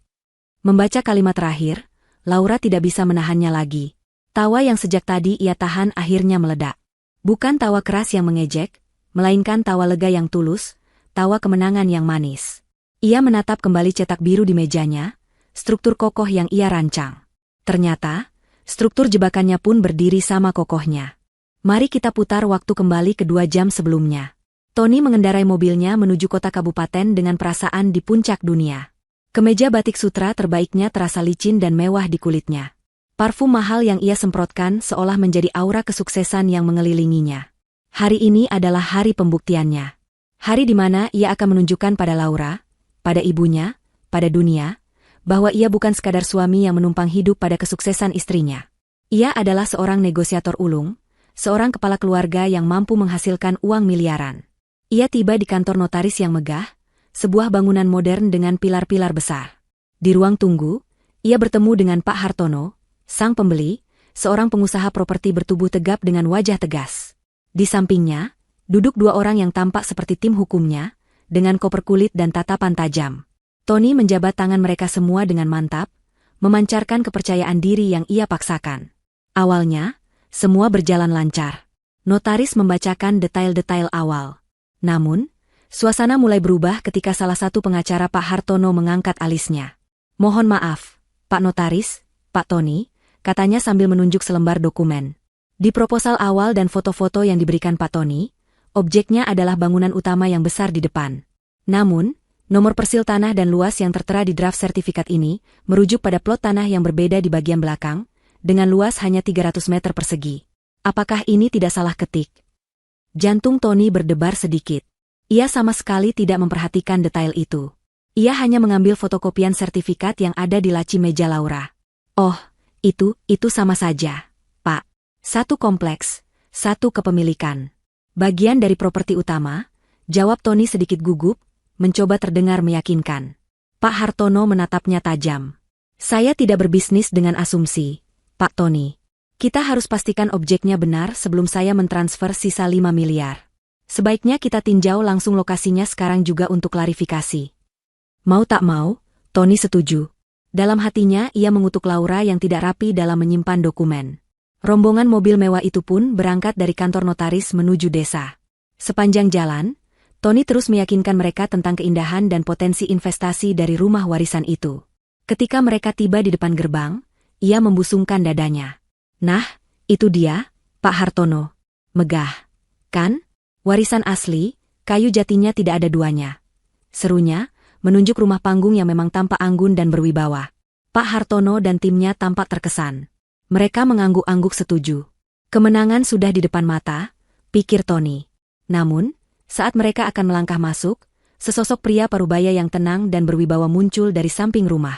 Speaker 1: Membaca kalimat terakhir, Laura tidak bisa menahannya lagi. Tawa yang sejak tadi ia tahan akhirnya meledak. Bukan tawa keras yang mengejek, melainkan tawa lega yang tulus, tawa kemenangan yang manis. Ia menatap kembali cetak biru di mejanya, struktur kokoh yang ia rancang. Ternyata, struktur jebakannya pun berdiri sama kokohnya. Mari kita putar waktu kembali ke 2 jam sebelumnya. Tony mengendarai mobilnya menuju kota kabupaten dengan perasaan di puncak dunia. Kemeja batik sutra terbaiknya terasa licin dan mewah di kulitnya. Parfum mahal yang ia semprotkan seolah menjadi aura kesuksesan yang mengelilinginya. Hari ini adalah hari pembuktiannya. Hari di mana ia akan menunjukkan pada Laura, pada ibunya, pada dunia, bahwa ia bukan sekadar suami yang menumpang hidup pada kesuksesan istrinya. Ia adalah seorang negosiator ulung, seorang kepala keluarga yang mampu menghasilkan uang miliaran. Ia tiba di kantor notaris yang megah, sebuah bangunan modern dengan pilar-pilar besar. Di ruang tunggu, ia bertemu dengan Pak Hartono, sang pembeli, seorang pengusaha properti bertubuh tegap dengan wajah tegas. Di sampingnya, duduk 2 orang yang tampak seperti tim hukumnya, dengan koper kulit dan tatapan tajam. Tony menjabat tangan mereka semua dengan mantap, memancarkan kepercayaan diri yang ia paksakan. Awalnya, semua berjalan lancar. Notaris membacakan detail-detail awal. Namun, suasana mulai berubah ketika salah satu pengacara Pak Hartono mengangkat alisnya. "Mohon maaf, Pak Notaris, Pak Tony," katanya sambil menunjuk selembar dokumen. Di proposal awal dan foto-foto yang diberikan Pak Tony, objeknya adalah bangunan utama yang besar di depan. Namun, nomor persil tanah dan luas yang tertera di draft sertifikat ini merujuk pada plot tanah yang berbeda di bagian belakang, dengan luas hanya 300 meter persegi. Apakah ini tidak salah ketik? Jantung Tony berdebar sedikit. Ia sama sekali tidak memperhatikan detail itu. Ia hanya mengambil fotokopian sertifikat yang ada di laci meja Laura. "Oh, itu sama saja, Pak. Satu kompleks, satu kepemilikan. Bagian dari properti utama," jawab Tony sedikit gugup, mencoba terdengar meyakinkan. Pak Hartono menatapnya tajam. "Saya tidak berbisnis dengan asumsi, Pak Tony. Kita harus pastikan objeknya benar sebelum saya mentransfer sisa 5 miliar. Sebaiknya kita tinjau langsung lokasinya sekarang juga untuk klarifikasi." Mau tak mau, Tony setuju. Dalam hatinya ia mengutuk Laura yang tidak rapi dalam menyimpan dokumen. Rombongan mobil mewah itu pun berangkat dari kantor notaris menuju desa. Sepanjang jalan, Tony terus meyakinkan mereka tentang keindahan dan potensi investasi dari rumah warisan itu. Ketika mereka tiba di depan gerbang, ia membusungkan dadanya. "Nah, itu dia, Pak Hartono. Megah, kan? Warisan asli, kayu jatinya tidak ada duanya," serunya, menunjuk rumah panggung yang memang tampak anggun dan berwibawa. Pak Hartono dan timnya tampak terkesan. Mereka mengangguk-angguk setuju. Kemenangan sudah di depan mata, pikir Tony. Namun, saat mereka akan melangkah masuk, sesosok pria parubaya yang tenang dan berwibawa muncul dari samping rumah.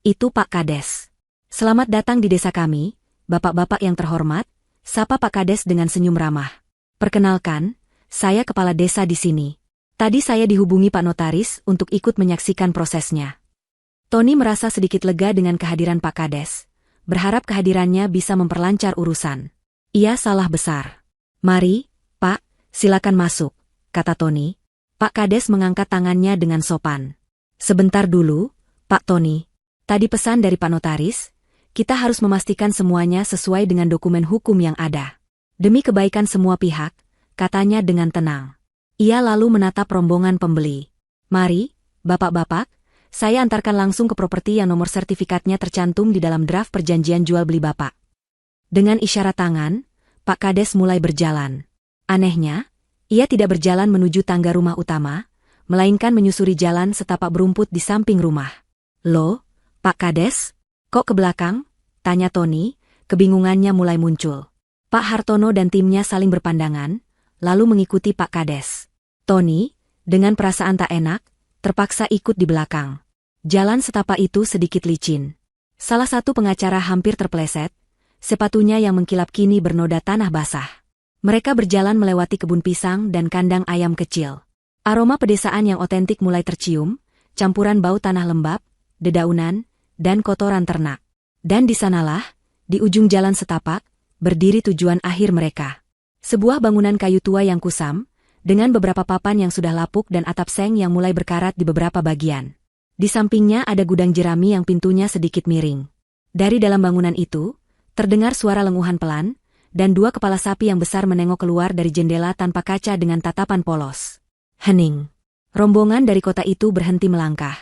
Speaker 1: "Itu Pak Kades. Selamat datang di desa kami, bapak-bapak yang terhormat," sapa Pak Kades dengan senyum ramah. "Perkenalkan, saya kepala desa di sini. Tadi saya dihubungi Pak Notaris untuk ikut menyaksikan prosesnya." Tony merasa sedikit lega dengan kehadiran Pak Kades, berharap kehadirannya bisa memperlancar urusan. Ia salah besar. "Mari, Pak, silakan masuk," kata Tony. Pak Kades mengangkat tangannya dengan sopan. "Sebentar dulu, Pak Tony. Tadi pesan dari Pak Notaris, kita harus memastikan semuanya sesuai dengan dokumen hukum yang ada. Demi kebaikan semua pihak," katanya dengan tenang. Ia lalu menatap rombongan pembeli. "Mari, bapak-bapak, saya antarkan langsung ke properti yang nomor sertifikatnya tercantum di dalam draft perjanjian jual beli Bapak." Dengan isyarat tangan, Pak Kades mulai berjalan. Anehnya, ia tidak berjalan menuju tangga rumah utama, melainkan menyusuri jalan setapak berumput di samping rumah. "Loh, Pak Kades, kok ke belakang?" tanya Tony, kebingungannya mulai muncul. Pak Hartono dan timnya saling berpandangan, lalu mengikuti Pak Kades. Tony, dengan perasaan tak enak, terpaksa ikut di belakang. Jalan setapak itu sedikit licin. Salah satu pengacara hampir terpeleset, sepatunya yang mengkilap kini bernoda tanah basah. Mereka berjalan melewati kebun pisang dan kandang ayam kecil. Aroma pedesaan yang otentik mulai tercium, campuran bau tanah lembab, dedaunan, dan kotoran ternak. Dan di sanalah, di ujung jalan setapak, berdiri tujuan akhir mereka. Sebuah bangunan kayu tua yang kusam, dengan beberapa papan yang sudah lapuk dan atap seng yang mulai berkarat di beberapa bagian. Di sampingnya ada gudang jerami yang pintunya sedikit miring. Dari dalam bangunan itu, terdengar suara lenguhan pelan, dan dua kepala sapi yang besar menengok keluar dari jendela tanpa kaca dengan tatapan polos. Hening. Rombongan dari kota itu berhenti melangkah,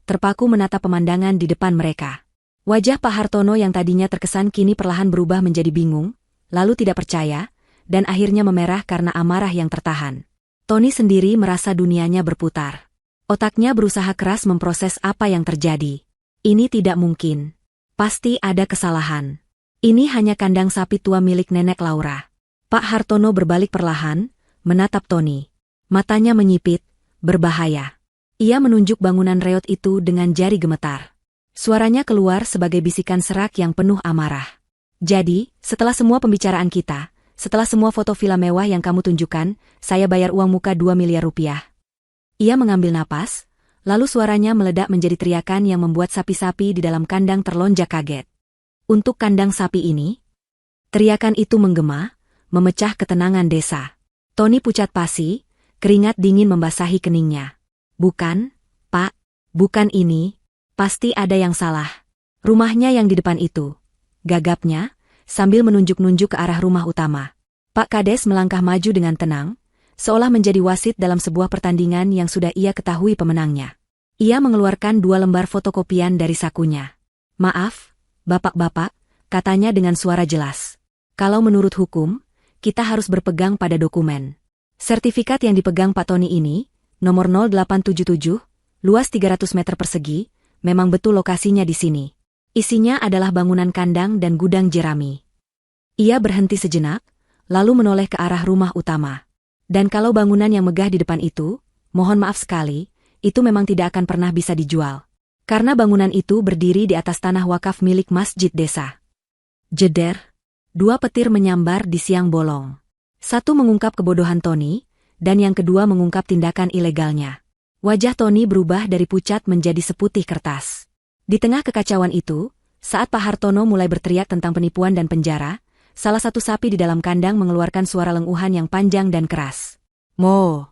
Speaker 1: terpaku menatap pemandangan di depan mereka. Wajah Pak Hartono yang tadinya terkesan kini perlahan berubah menjadi bingung, lalu tidak percaya, dan akhirnya memerah karena amarah yang tertahan. Tony sendiri merasa dunianya berputar. Otaknya berusaha keras memproses apa yang terjadi. Ini tidak mungkin. Pasti ada kesalahan. Ini hanya kandang sapi tua milik nenek Laura. Pak Hartono berbalik perlahan, menatap Tony. Matanya menyipit, berbahaya. Ia menunjuk bangunan reot itu dengan jari gemetar. Suaranya keluar sebagai bisikan serak yang penuh amarah. "Jadi, setelah semua pembicaraan kita, setelah semua foto villa mewah yang kamu tunjukkan, saya bayar uang muka 2 miliar rupiah. Ia mengambil napas, lalu suaranya meledak menjadi teriakan yang membuat sapi-sapi di dalam kandang terlonjak kaget. "Untuk kandang sapi ini?" Teriakan itu menggema, memecah ketenangan desa. Tony pucat pasi, keringat dingin membasahi keningnya. "Bukan, Pak, bukan ini, pasti ada yang salah. Rumahnya yang di depan itu," gagapnya, sambil menunjuk-nunjuk ke arah rumah utama. Pak Kades melangkah maju dengan tenang, seolah menjadi wasit dalam sebuah pertandingan yang sudah ia ketahui pemenangnya. Ia mengeluarkan 2 lembar fotokopian dari sakunya. "Maaf, bapak-bapak," katanya dengan suara jelas. "Kalau menurut hukum, kita harus berpegang pada dokumen. Sertifikat yang dipegang Pak Tony ini, nomor 0877, luas 300 meter persegi, memang betul lokasinya di sini. Isinya adalah bangunan kandang dan gudang jerami." Ia berhenti sejenak, lalu menoleh ke arah rumah utama. "Dan kalau bangunan yang megah di depan itu, mohon maaf sekali, itu memang tidak akan pernah bisa dijual. Karena bangunan itu berdiri di atas tanah wakaf milik masjid desa." Jeder. 2 petir menyambar di siang bolong. Satu mengungkap kebodohan Tony, dan yang kedua mengungkap tindakan ilegalnya. Wajah Tony berubah dari pucat menjadi seputih kertas. Di tengah kekacauan itu, saat Pak Hartono mulai berteriak tentang penipuan dan penjara, salah satu sapi di dalam kandang mengeluarkan suara lenguhan yang panjang dan keras. Mo.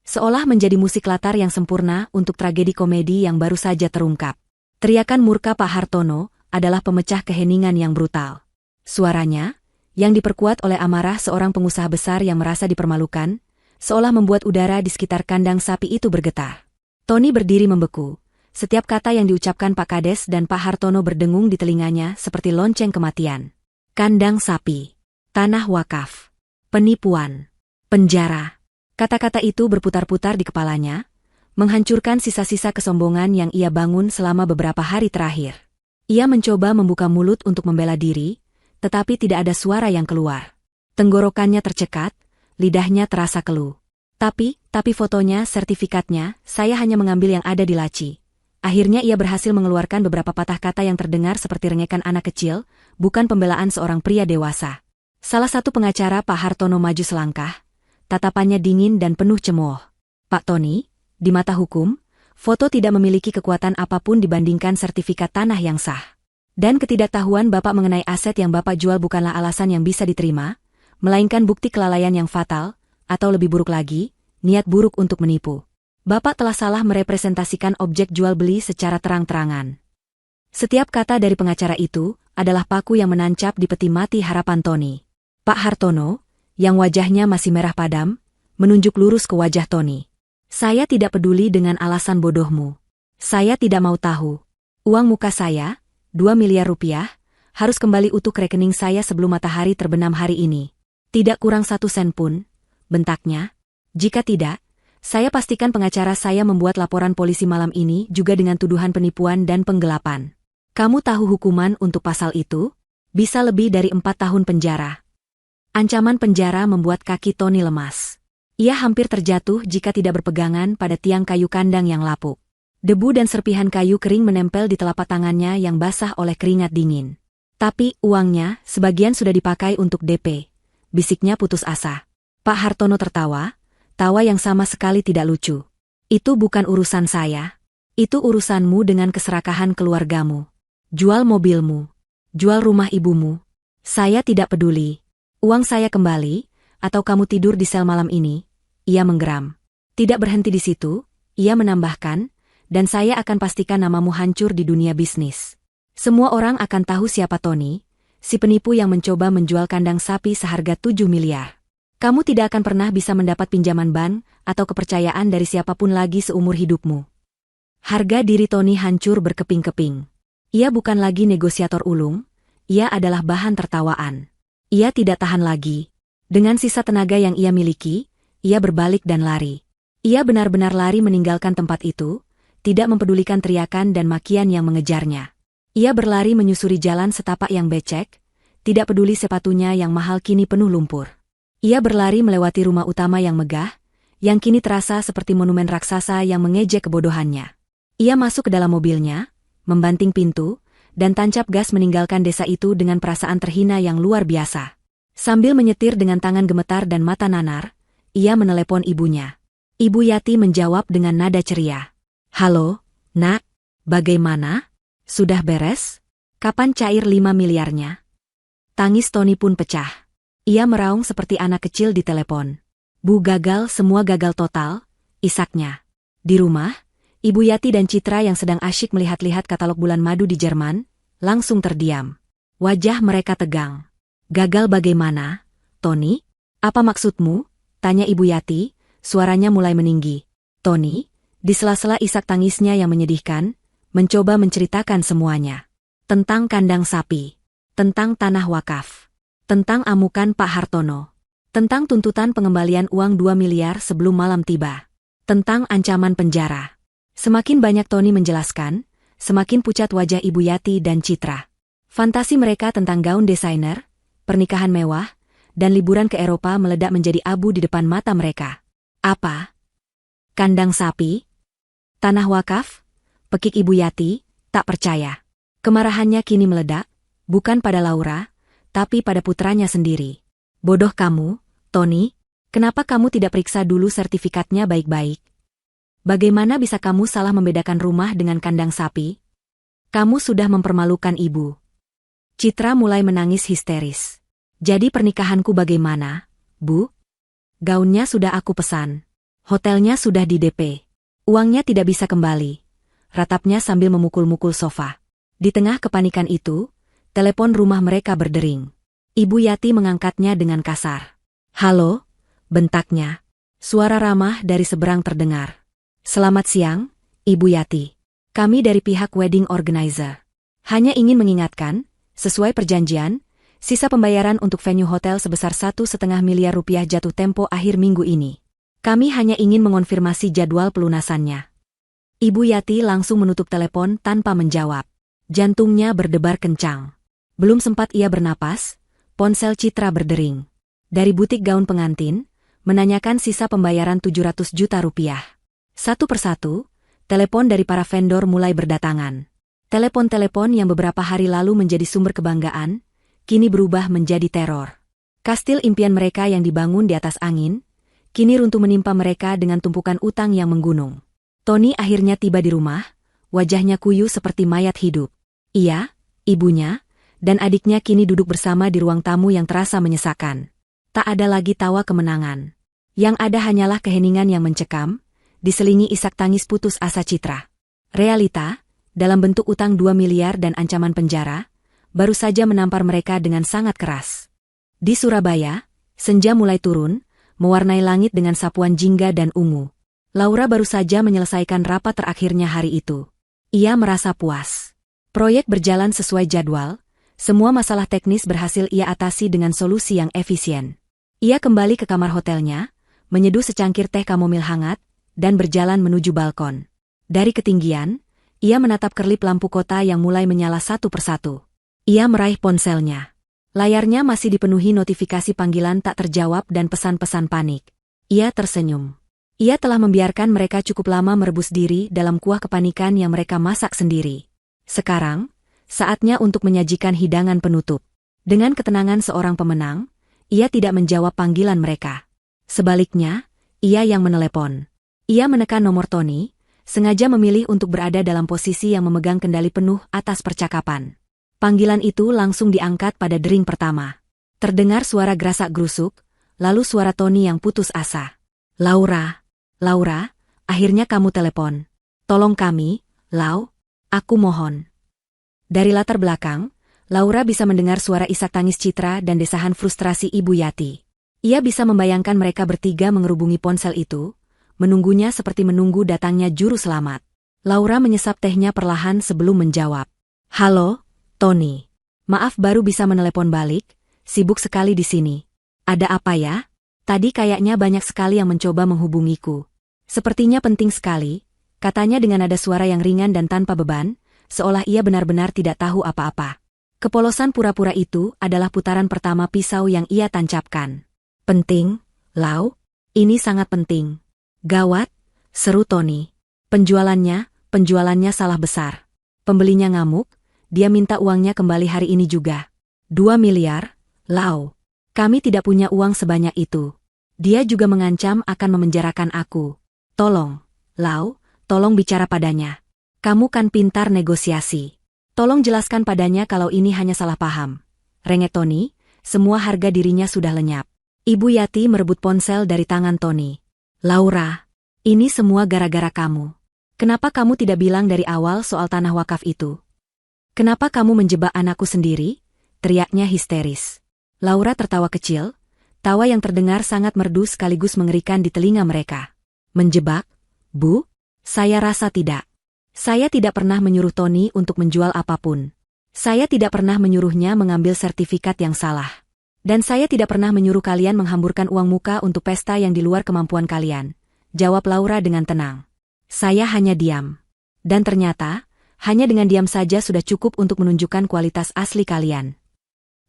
Speaker 1: Seolah menjadi musik latar yang sempurna untuk tragedi komedi yang baru saja terungkap. Teriakan murka Pak Hartono adalah pemecah keheningan yang brutal. Suaranya, yang diperkuat oleh amarah seorang pengusaha besar yang merasa dipermalukan, seolah membuat udara di sekitar kandang sapi itu bergetar. Tony berdiri membeku. Setiap kata yang diucapkan Pak Kades dan Pak Hartono berdengung di telinganya seperti lonceng kematian. Kandang sapi, tanah wakaf, penipuan, penjara. Kata-kata itu berputar-putar di kepalanya, menghancurkan sisa-sisa kesombongan yang ia bangun selama beberapa hari terakhir. Ia mencoba membuka mulut untuk membela diri, tetapi tidak ada suara yang keluar. Tenggorokannya tercekat, lidahnya terasa keluh. Tapi fotonya, sertifikatnya, saya hanya mengambil yang ada di laci. Akhirnya ia berhasil mengeluarkan beberapa patah kata yang terdengar seperti rengekan anak kecil, bukan pembelaan seorang pria dewasa. Salah satu pengacara Pak Hartono maju selangkah, tatapannya dingin dan penuh cemooh. "Pak Tony, di mata hukum, foto tidak memiliki kekuatan apapun dibandingkan sertifikat tanah yang sah. Dan ketidaktahuan Bapak mengenai aset yang Bapak jual bukanlah alasan yang bisa diterima, melainkan bukti kelalaian yang fatal, atau lebih buruk lagi, niat buruk untuk menipu. Bapak telah salah merepresentasikan objek jual-beli secara terang-terangan." Setiap kata dari pengacara itu adalah paku yang menancap di peti mati harapan Tony. Pak Hartono, yang wajahnya masih merah padam, menunjuk lurus ke wajah Tony. "Saya tidak peduli dengan alasan bodohmu. Saya tidak mau tahu. Uang muka saya, 2 miliar rupiah, harus kembali utuh ke rekening saya sebelum matahari terbenam hari ini. Tidak kurang 1 sen pun," bentaknya. "Jika tidak, saya pastikan pengacara saya membuat laporan polisi malam ini juga dengan tuduhan penipuan dan penggelapan. Kamu tahu hukuman untuk pasal itu? Bisa lebih dari 4 tahun penjara." Ancaman penjara membuat kaki Tony lemas. Ia hampir terjatuh jika tidak berpegangan pada tiang kayu kandang yang lapuk. Debu dan serpihan kayu kering menempel di telapak tangannya yang basah oleh keringat dingin. "Tapi uangnya, sebagian sudah dipakai untuk DP," bisiknya putus asa. Pak Hartono tertawa, tawa yang sama sekali tidak lucu. "Itu bukan urusan saya. Itu urusanmu dengan keserakahan keluargamu. Jual mobilmu. Jual rumah ibumu. Saya tidak peduli. Uang saya kembali, atau kamu tidur di sel malam ini," ia menggeram. Tidak berhenti di situ, ia menambahkan, "dan saya akan pastikan namamu hancur di dunia bisnis. Semua orang akan tahu siapa Tony, si penipu yang mencoba menjual kandang sapi seharga 7 miliar. Kamu tidak akan pernah bisa mendapat pinjaman bank atau kepercayaan dari siapapun lagi seumur hidupmu." Harga diri Tony hancur berkeping-keping. Ia bukan lagi negosiator ulung, ia adalah bahan tertawaan. Ia tidak tahan lagi. Dengan sisa tenaga yang ia miliki, ia berbalik dan lari. Ia benar-benar lari meninggalkan tempat itu, tidak mempedulikan teriakan dan makian yang mengejarnya. Ia berlari menyusuri jalan setapak yang becek, tidak peduli sepatunya yang mahal kini penuh lumpur. Ia berlari melewati rumah utama yang megah, yang kini terasa seperti monumen raksasa yang mengejek kebodohannya. Ia masuk ke dalam mobilnya, membanting pintu, dan tancap gas meninggalkan desa itu dengan perasaan terhina yang luar biasa. Sambil menyetir dengan tangan gemetar dan mata nanar, ia menelepon ibunya. Ibu Yati menjawab dengan nada ceria. "Halo, Nak, bagaimana? Sudah beres? Kapan cair 5 miliarnya?" Tangis Tony pun pecah. Ia meraung seperti anak kecil di telepon. "Bu, gagal, semua gagal total," isaknya. Di rumah, Ibu Yati dan Citra yang sedang asyik melihat-lihat katalog bulan madu di Jerman, langsung terdiam. Wajah mereka tegang. "Gagal bagaimana? Tony? Apa maksudmu? Tanya Ibu Yati, suaranya mulai meninggi. Tony, di sela-sela isak tangisnya yang menyedihkan, mencoba menceritakan semuanya. Tentang kandang sapi, tentang tanah wakaf, tentang amukan Pak Hartono, tentang tuntutan pengembalian uang 2 miliar sebelum malam tiba, tentang ancaman penjara. Semakin banyak Tony menjelaskan, semakin pucat wajah Ibu Yati dan Citra. Fantasi mereka tentang gaun desainer, pernikahan mewah, dan liburan ke Eropa meledak menjadi abu di depan mata mereka. Apa? Kandang sapi? Tanah wakaf? Pekik Ibu Yati, tak percaya. Kemarahannya kini meledak, bukan pada Laura, tapi pada putranya sendiri. Bodoh kamu, Tony, kenapa kamu tidak periksa dulu sertifikatnya baik-baik? Bagaimana bisa kamu salah membedakan rumah dengan kandang sapi? Kamu sudah mempermalukan ibu. Citra mulai menangis histeris. Jadi pernikahanku bagaimana, Bu? Gaunnya sudah aku pesan. Hotelnya sudah di DP. Uangnya tidak bisa kembali. Ratapnya sambil memukul-mukul sofa. Di tengah kepanikan itu, telepon rumah mereka berdering. Ibu Yati mengangkatnya dengan kasar. Halo, bentaknya. Suara ramah dari seberang terdengar. Selamat siang, Ibu Yati. Kami dari pihak wedding organizer. Hanya ingin mengingatkan, sesuai perjanjian, sisa pembayaran untuk venue hotel sebesar 1,5 miliar rupiah jatuh tempo akhir minggu ini. Kami hanya ingin mengonfirmasi jadwal pelunasannya. Ibu Yati langsung menutup telepon tanpa menjawab. Jantungnya berdebar kencang. Belum sempat ia bernapas, ponsel Citra berdering. Dari butik gaun pengantin, menanyakan sisa pembayaran 700 juta rupiah. Satu persatu, telepon dari para vendor mulai berdatangan. Telepon-telepon yang beberapa hari lalu menjadi sumber kebanggaan, kini berubah menjadi teror. Kastil impian mereka yang dibangun di atas angin, kini runtuh menimpa mereka dengan tumpukan utang yang menggunung. Tony akhirnya tiba di rumah, wajahnya kuyu seperti mayat hidup. Ia, ibunya, dan adiknya kini duduk bersama di ruang tamu yang terasa menyesakan. Tak ada lagi tawa kemenangan. Yang ada hanyalah keheningan yang mencekam, diselingi isak tangis putus asa Citra. Realita, dalam bentuk utang 2 miliar dan ancaman penjara, baru saja menampar mereka dengan sangat keras. Di Surabaya, senja mulai turun, mewarnai langit dengan sapuan jingga dan ungu. Laura baru saja menyelesaikan rapat terakhirnya hari itu. Ia merasa puas. Proyek berjalan sesuai jadwal, semua masalah teknis berhasil ia atasi dengan solusi yang efisien. Ia kembali ke kamar hotelnya, menyeduh secangkir teh kamomil hangat, dan berjalan menuju balkon. Dari ketinggian, ia menatap kerlip lampu kota yang mulai menyala satu persatu. Ia meraih ponselnya. Layarnya masih dipenuhi notifikasi panggilan tak terjawab dan pesan-pesan panik. Ia tersenyum. Ia telah membiarkan mereka cukup lama merebus diri dalam kuah kepanikan yang mereka masak sendiri. Sekarang, saatnya untuk menyajikan hidangan penutup. Dengan ketenangan seorang pemenang, ia tidak menjawab panggilan mereka. Sebaliknya, ia yang menelepon. Ia menekan nomor Tony, sengaja memilih untuk berada dalam posisi yang memegang kendali penuh atas percakapan. Panggilan itu langsung diangkat pada dering pertama. Terdengar suara gerasak-gerusuk, lalu suara Tony yang putus asa. Laura, akhirnya kamu telepon. Tolong kami, Lau, aku mohon. Dari latar belakang, Laura bisa mendengar suara isak tangis Citra dan desahan frustrasi Ibu Yati. Ia bisa membayangkan mereka bertiga mengerubungi ponsel itu, menunggunya seperti menunggu datangnya juru selamat. Laura menyesap tehnya perlahan sebelum menjawab. Halo, Tony. Maaf baru bisa menelepon balik, sibuk sekali di sini. Ada apa ya? Tadi kayaknya banyak sekali yang mencoba menghubungiku. Sepertinya penting sekali, katanya dengan nada suara yang ringan dan tanpa beban, seolah ia benar-benar tidak tahu apa-apa. Kepolosan pura-pura itu adalah putaran pertama pisau yang ia tancapkan. Penting, Lau? Ini sangat penting. Gawat, seru Tony. Penjualannya salah besar. Pembelinya ngamuk, dia minta uangnya kembali hari ini juga. 2 miliar, Lau. Kami tidak punya uang sebanyak itu. Dia juga mengancam akan memenjarakan aku. Tolong, Lau, tolong bicara padanya. Kamu kan pintar negosiasi. Tolong jelaskan padanya kalau ini hanya salah paham. Rengek Tony, semua harga dirinya sudah lenyap. Ibu Yati merebut ponsel dari tangan Tony. Laura, ini semua gara-gara kamu. Kenapa kamu tidak bilang dari awal soal tanah wakaf itu? Kenapa kamu menjebak anakku sendiri? Teriaknya histeris. Laura tertawa kecil, Tawa yang terdengar sangat merdu sekaligus mengerikan di telinga mereka. Menjebak? Bu? Saya rasa tidak. Saya tidak pernah menyuruh Tony untuk menjual apapun. Saya tidak pernah menyuruhnya mengambil sertifikat yang salah. Dan saya tidak pernah menyuruh kalian menghamburkan uang muka untuk pesta yang di luar kemampuan kalian, jawab Laura dengan tenang. Saya hanya diam. Dan ternyata, hanya dengan diam saja sudah cukup untuk menunjukkan kualitas asli kalian.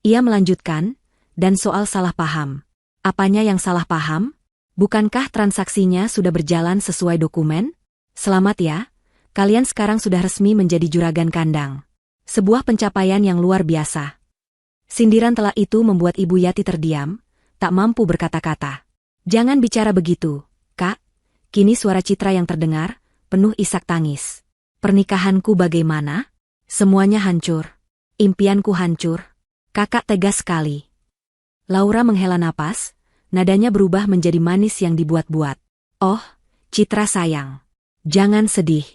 Speaker 1: Ia melanjutkan, dan soal salah paham. Apanya yang salah paham? Bukankah transaksinya sudah berjalan sesuai dokumen? Selamat ya, kalian sekarang sudah resmi menjadi juragan kandang. Sebuah pencapaian yang luar biasa. Sindiran telah itu membuat Ibu Yati terdiam, tak mampu berkata-kata. Jangan bicara begitu, Kak. Kini suara Citra yang terdengar, penuh isak tangis. Pernikahanku bagaimana? Semuanya hancur. Impianku hancur. Kakak tegas sekali. Laura menghela napas, nadanya berubah menjadi manis yang dibuat-buat. Oh, Citra sayang. Jangan sedih.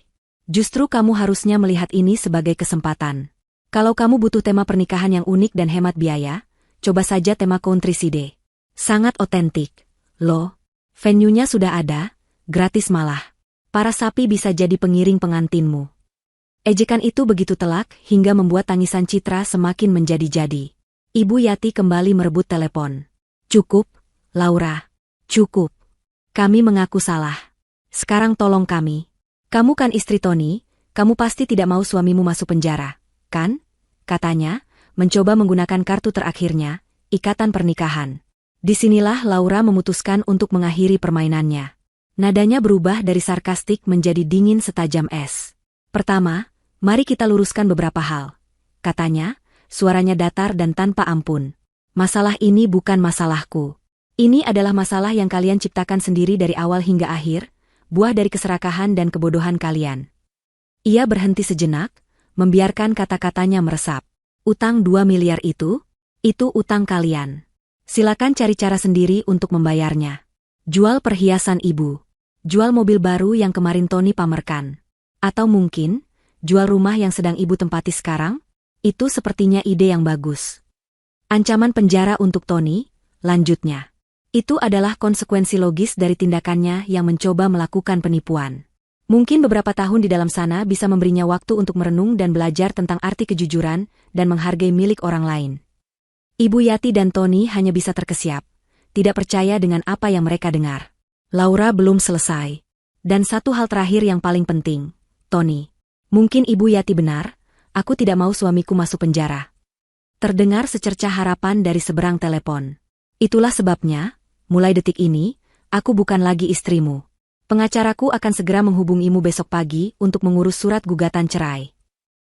Speaker 1: Justru kamu harusnya melihat ini sebagai kesempatan. Kalau kamu butuh tema pernikahan yang unik dan hemat biaya, coba saja tema Countryside. Sangat otentik. Loh, venue-nya sudah ada, gratis malah. Para sapi bisa jadi pengiring pengantinmu. Ejekan itu begitu telak hingga membuat tangisan Citra semakin menjadi-jadi. Ibu Yati kembali merebut telepon. Cukup, Laura. Cukup. Kami mengaku salah. Sekarang tolong kami. Kamu kan istri Tony, kamu pasti tidak mau suamimu masuk penjara. Kan? Katanya, mencoba menggunakan kartu terakhirnya, ikatan pernikahan. Disinilah Laura memutuskan untuk mengakhiri permainannya. Nadanya berubah dari sarkastik menjadi dingin setajam es. Pertama, mari kita luruskan beberapa hal. Katanya, suaranya datar dan tanpa ampun. Masalah ini bukan masalahku. Ini adalah masalah yang kalian ciptakan sendiri dari awal hingga akhir, buah dari keserakahan dan kebodohan kalian. Ia berhenti sejenak, membiarkan kata-katanya meresap. Utang 2 miliar itu utang kalian. Silakan cari cara sendiri untuk membayarnya. Jual perhiasan ibu. Jual mobil baru yang kemarin Tony pamerkan. Atau mungkin, jual rumah yang sedang ibu tempati sekarang? Itu sepertinya ide yang bagus. Ancaman penjara untuk Tony, lanjutnya. Itu adalah konsekuensi logis dari tindakannya yang mencoba melakukan penipuan. Mungkin beberapa tahun di dalam sana bisa memberinya waktu untuk merenung dan belajar tentang arti kejujuran dan menghargai milik orang lain. Ibu Yati dan Tony hanya bisa terkesiap, tidak percaya dengan apa yang mereka dengar. Laura belum selesai. Dan satu hal terakhir yang paling penting, Tony. Mungkin Ibu Yati benar, aku tidak mau suamiku masuk penjara. Terdengar secercah harapan dari seberang telepon. Itulah sebabnya, mulai detik ini, aku bukan lagi istrimu. Pengacaraku akan segera menghubungimu besok pagi untuk mengurus surat gugatan cerai.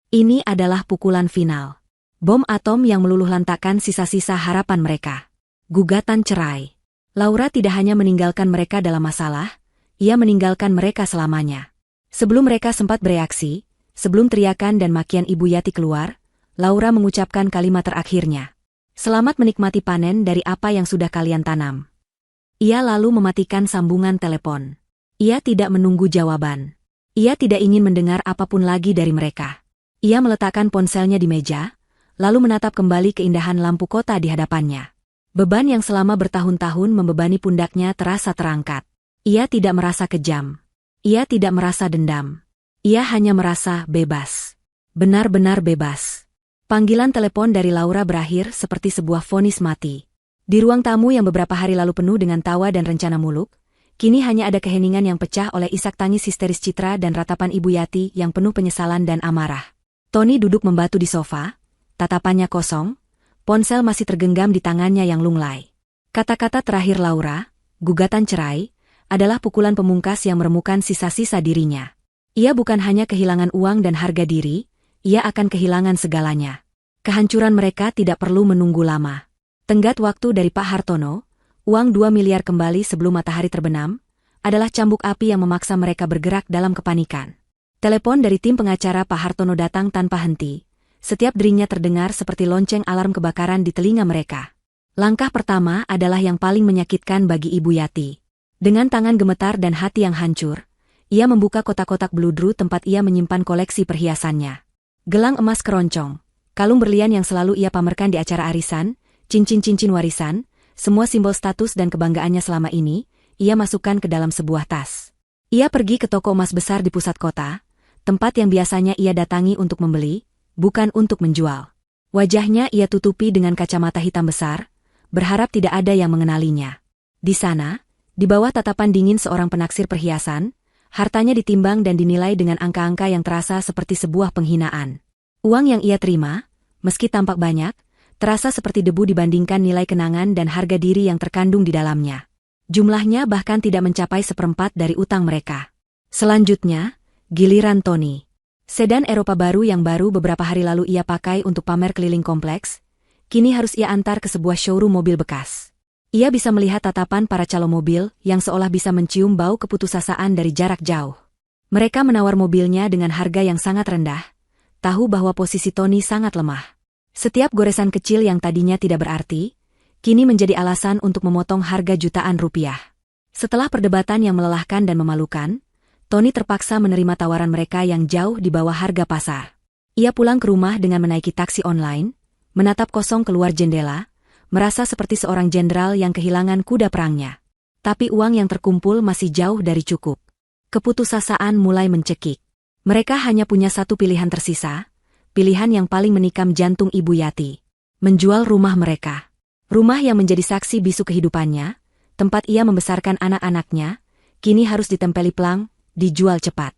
Speaker 1: Ini adalah pukulan final. Bom atom yang meluluh lantakkan sisa-sisa harapan mereka. Gugatan cerai. Laura tidak hanya meninggalkan mereka dalam masalah, ia meninggalkan mereka selamanya. Sebelum mereka sempat bereaksi, sebelum teriakan dan makian Ibu Yati keluar, Laura mengucapkan kalimat terakhirnya. Selamat menikmati panen dari apa yang sudah kalian tanam. Ia lalu mematikan sambungan telepon. Ia tidak menunggu jawaban. Ia tidak ingin mendengar apapun lagi dari mereka. Ia meletakkan ponselnya di meja, lalu menatap kembali keindahan lampu kota di hadapannya. Beban yang selama bertahun-tahun membebani pundaknya terasa terangkat. Ia tidak merasa kejam. Ia tidak merasa dendam. Ia hanya merasa bebas. Benar-benar bebas. Panggilan telepon dari Laura berakhir seperti sebuah vonis mati. Di ruang tamu yang beberapa hari lalu penuh dengan tawa dan rencana muluk, kini hanya ada keheningan yang pecah oleh isak tangis histeris Citra dan ratapan Ibu Yati yang penuh penyesalan dan amarah. Tony duduk membatu di sofa, tatapannya kosong, ponsel masih tergenggam di tangannya yang lunglai. Kata-kata terakhir Laura, gugatan cerai, adalah pukulan pemungkas yang meremukan sisa-sisa dirinya. Ia bukan hanya kehilangan uang dan harga diri, ia akan kehilangan segalanya. Kehancuran mereka tidak perlu menunggu lama. Tenggat waktu dari Pak Hartono, uang 2 miliar kembali sebelum matahari terbenam, adalah cambuk api yang memaksa mereka bergerak dalam kepanikan. Telepon dari tim pengacara Pak Hartono datang tanpa henti. Setiap deringnya terdengar seperti lonceng alarm kebakaran di telinga mereka. Langkah pertama adalah yang paling menyakitkan bagi Ibu Yati. Dengan tangan gemetar dan hati yang hancur, ia membuka kotak-kotak beludru tempat ia menyimpan koleksi perhiasannya. Gelang emas keroncong, kalung berlian yang selalu ia pamerkan di acara arisan, cincin-cincin warisan, semua simbol status dan kebanggaannya selama ini, ia masukkan ke dalam sebuah tas. Ia pergi ke toko emas besar di pusat kota, tempat yang biasanya ia datangi untuk membeli, bukan untuk menjual. Wajahnya ia tutupi dengan kacamata hitam besar, berharap tidak ada yang mengenalinya. Di sana, di bawah tatapan dingin seorang penaksir perhiasan, hartanya ditimbang dan dinilai dengan angka-angka yang terasa seperti sebuah penghinaan. Uang yang ia terima, meski tampak banyak, terasa seperti debu dibandingkan nilai kenangan dan harga diri yang terkandung di dalamnya. Jumlahnya bahkan tidak mencapai seperempat dari utang mereka. Selanjutnya, giliran Tony. Sedan Eropa baru yang baru beberapa hari lalu ia pakai untuk pamer keliling kompleks, kini harus ia antar ke sebuah showroom mobil bekas. Ia bisa melihat tatapan para calon mobil yang seolah bisa mencium bau keputusasaan dari jarak jauh. Mereka menawar mobilnya dengan harga yang sangat rendah, tahu bahwa posisi Tony sangat lemah. Setiap goresan kecil yang tadinya tidak berarti, kini menjadi alasan untuk memotong harga jutaan rupiah. Setelah perdebatan yang melelahkan dan memalukan, Tony terpaksa menerima tawaran mereka yang jauh di bawah harga pasar. Ia pulang ke rumah dengan menaiki taksi online, menatap kosong keluar jendela, merasa seperti seorang jenderal yang kehilangan kuda perangnya. Tapi uang yang terkumpul masih jauh dari cukup. Keputusasaan mulai mencekik. Mereka hanya punya satu pilihan tersisa, pilihan yang paling menikam jantung Ibu Yati. Menjual rumah mereka. Rumah yang menjadi saksi bisu kehidupannya, tempat ia membesarkan anak-anaknya, kini harus ditempeli pelang, dijual cepat.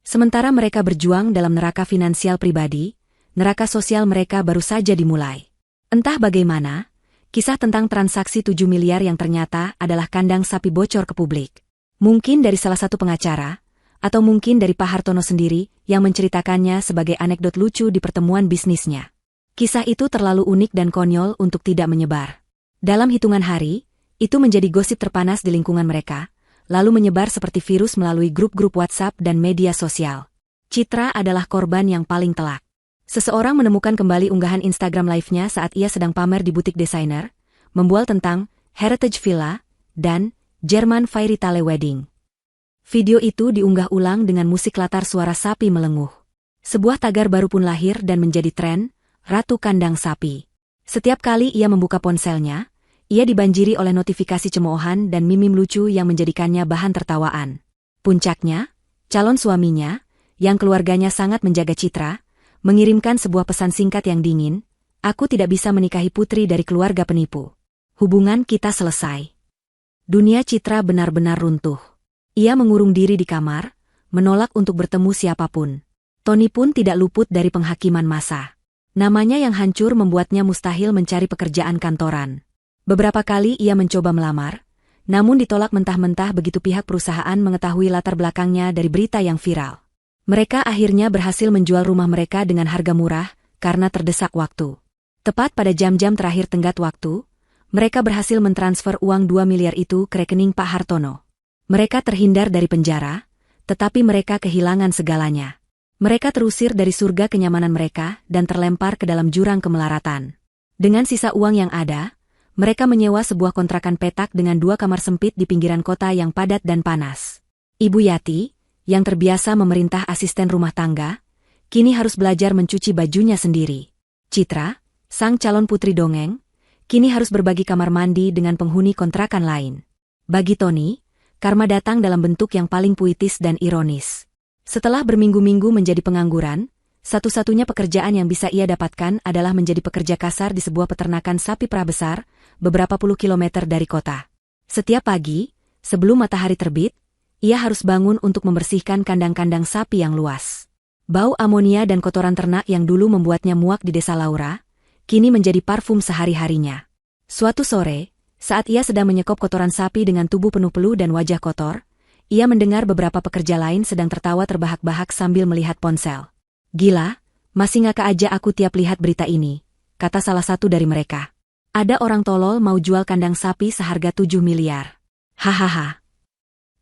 Speaker 1: Sementara mereka berjuang dalam neraka finansial pribadi, neraka sosial mereka baru saja dimulai. Entah bagaimana, kisah tentang transaksi 7 miliar yang ternyata adalah kandang sapi bocor ke publik. Mungkin dari salah satu pengacara, atau mungkin dari Pak Hartono sendiri yang menceritakannya sebagai anekdot lucu di pertemuan bisnisnya. Kisah itu terlalu unik dan konyol untuk tidak menyebar. Dalam hitungan hari, itu menjadi gosip terpanas di lingkungan mereka, lalu menyebar seperti virus melalui grup-grup WhatsApp dan media sosial. Citra adalah korban yang paling telak. Seseorang menemukan kembali unggahan Instagram live-nya saat ia sedang pamer di butik desainer, membual tentang Heritage Villa dan German Fairy Tale Wedding. Video itu diunggah ulang dengan musik latar suara sapi melenguh. Sebuah tagar baru pun lahir dan menjadi tren, Ratu Kandang Sapi. Setiap kali ia membuka ponselnya, ia dibanjiri oleh notifikasi cemoohan dan meme lucu yang menjadikannya bahan tertawaan. Puncaknya, calon suaminya, yang keluarganya sangat menjaga Citra, mengirimkan sebuah pesan singkat yang dingin, "Aku tidak bisa menikahi putri dari keluarga penipu. Hubungan kita selesai." Dunia Citra benar-benar runtuh. Ia mengurung diri di kamar, menolak untuk bertemu siapapun. Tony pun tidak luput dari penghakiman massa. Namanya yang hancur membuatnya mustahil mencari pekerjaan kantoran. Beberapa kali ia mencoba melamar, namun ditolak mentah-mentah begitu pihak perusahaan mengetahui latar belakangnya dari berita yang viral. Mereka akhirnya berhasil menjual rumah mereka dengan harga murah, karena terdesak waktu. Tepat pada jam-jam terakhir tenggat waktu, mereka berhasil mentransfer uang 2 miliar itu ke rekening Pak Hartono. Mereka terhindar dari penjara, tetapi mereka kehilangan segalanya. Mereka terusir dari surga kenyamanan mereka dan terlempar ke dalam jurang kemelaratan. Dengan sisa uang yang ada, mereka menyewa sebuah kontrakan petak dengan 2 kamar sempit di pinggiran kota yang padat dan panas. Ibu Yati, yang terbiasa memerintah asisten rumah tangga, kini harus belajar mencuci bajunya sendiri. Citra, sang calon putri dongeng, kini harus berbagi kamar mandi dengan penghuni kontrakan lain. Bagi Tony, karma datang dalam bentuk yang paling puitis dan ironis. Setelah berminggu-minggu menjadi pengangguran, satu-satunya pekerjaan yang bisa ia dapatkan adalah menjadi pekerja kasar di sebuah peternakan sapi perah besar, beberapa puluh kilometer dari kota. Setiap pagi, sebelum matahari terbit, ia harus bangun untuk membersihkan kandang-kandang sapi yang luas. Bau amonia dan kotoran ternak yang dulu membuatnya muak di desa Laura, kini menjadi parfum sehari-harinya. Suatu sore, saat ia sedang menyekop kotoran sapi dengan tubuh penuh peluh dan wajah kotor, ia mendengar beberapa pekerja lain sedang tertawa terbahak-bahak sambil melihat ponsel. "Gila, masih ngakak aja aku tiap lihat berita ini," kata salah satu dari mereka. "Ada orang tolol mau jual kandang sapi seharga 7 miliar. Hahaha."